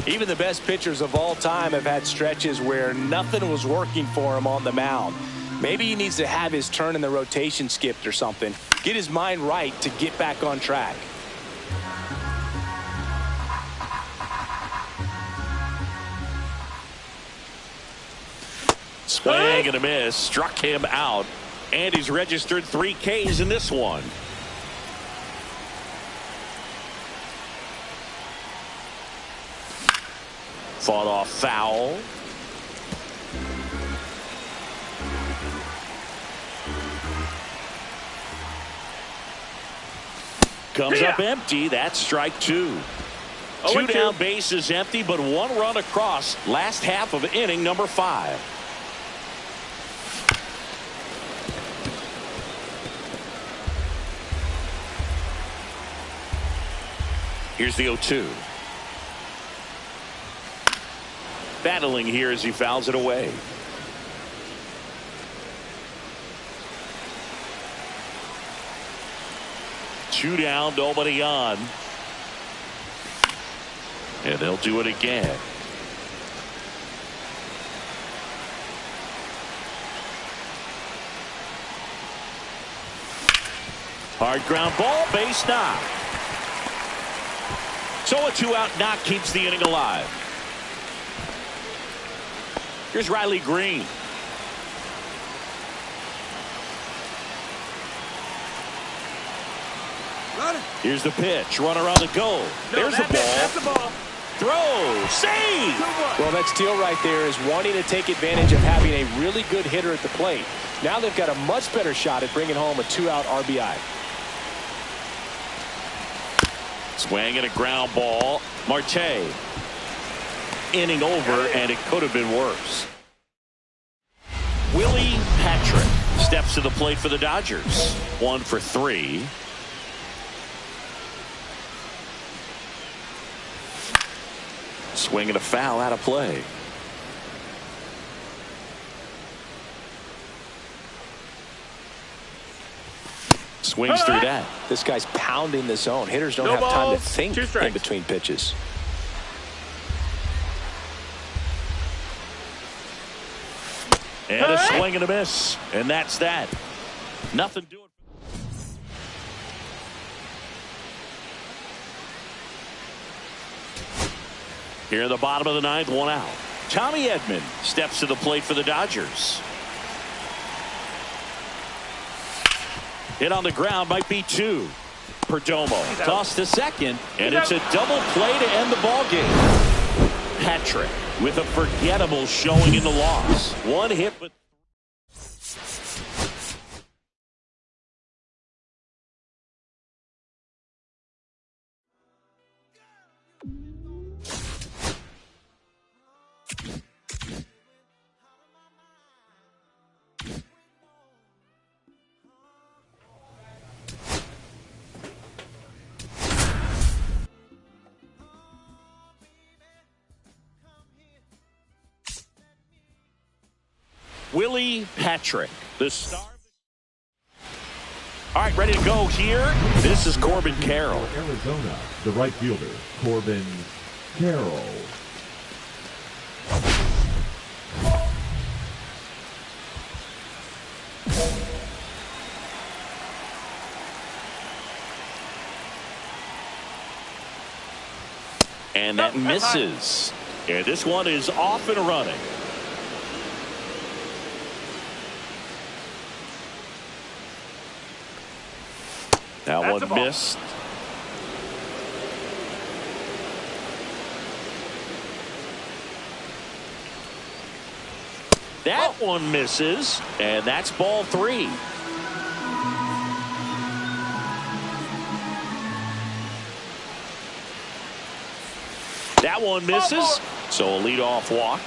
Even the best pitchers of all time have had stretches where nothing was working for him on the mound. Maybe he needs to have his turn in the rotation skipped or something. Get his mind right to get back on track. Swing and a miss. Struck him out. And he's registered 3 Ks in this one. Fought off foul. Comes up empty. That's strike 2. 2 down, base is empty, but 1 run across. Last half of inning number 5. Here's the 0-2. Battling here as he fouls it away. Two down, nobody on. And they'll do it again. Hard ground ball, base knock. So a 2-out knock keeps the inning alive. Here's Riley Green. Here's the pitch. Runner on the go. There's the ball. That's the ball. Throw. Save. Well, that steal right there is wanting to take advantage of having a really good hitter at the plate. Now they've got a much better shot at bringing home a 2-out RBI. Swing and a ground ball. Marte. Inning over, and it could have been worse. Willie Patrick steps to the plate for the Dodgers. 1 for 3. Swing and a foul out of play. Swings through that. This guy's pounding the zone. Hitters don't have time to think in between pitches. And a swing and a miss. And that's that. Nothing doing. Here in the bottom of the 9th, 1 out. Tommy Edman steps to the plate for the Dodgers. Hit on the ground, might be 2. Perdomo tossed to second, and it's a double play to end the ball game. Patrick with a forgettable showing in the loss. 1 hit, but Willie Patrick, the star. All right, ready to go here. This is Corbin Carroll. Arizona, the right fielder, Corbin Carroll. And that misses. And this one is off and running. That one missed. That one misses, and that's ball 3. That one misses, so a leadoff walk.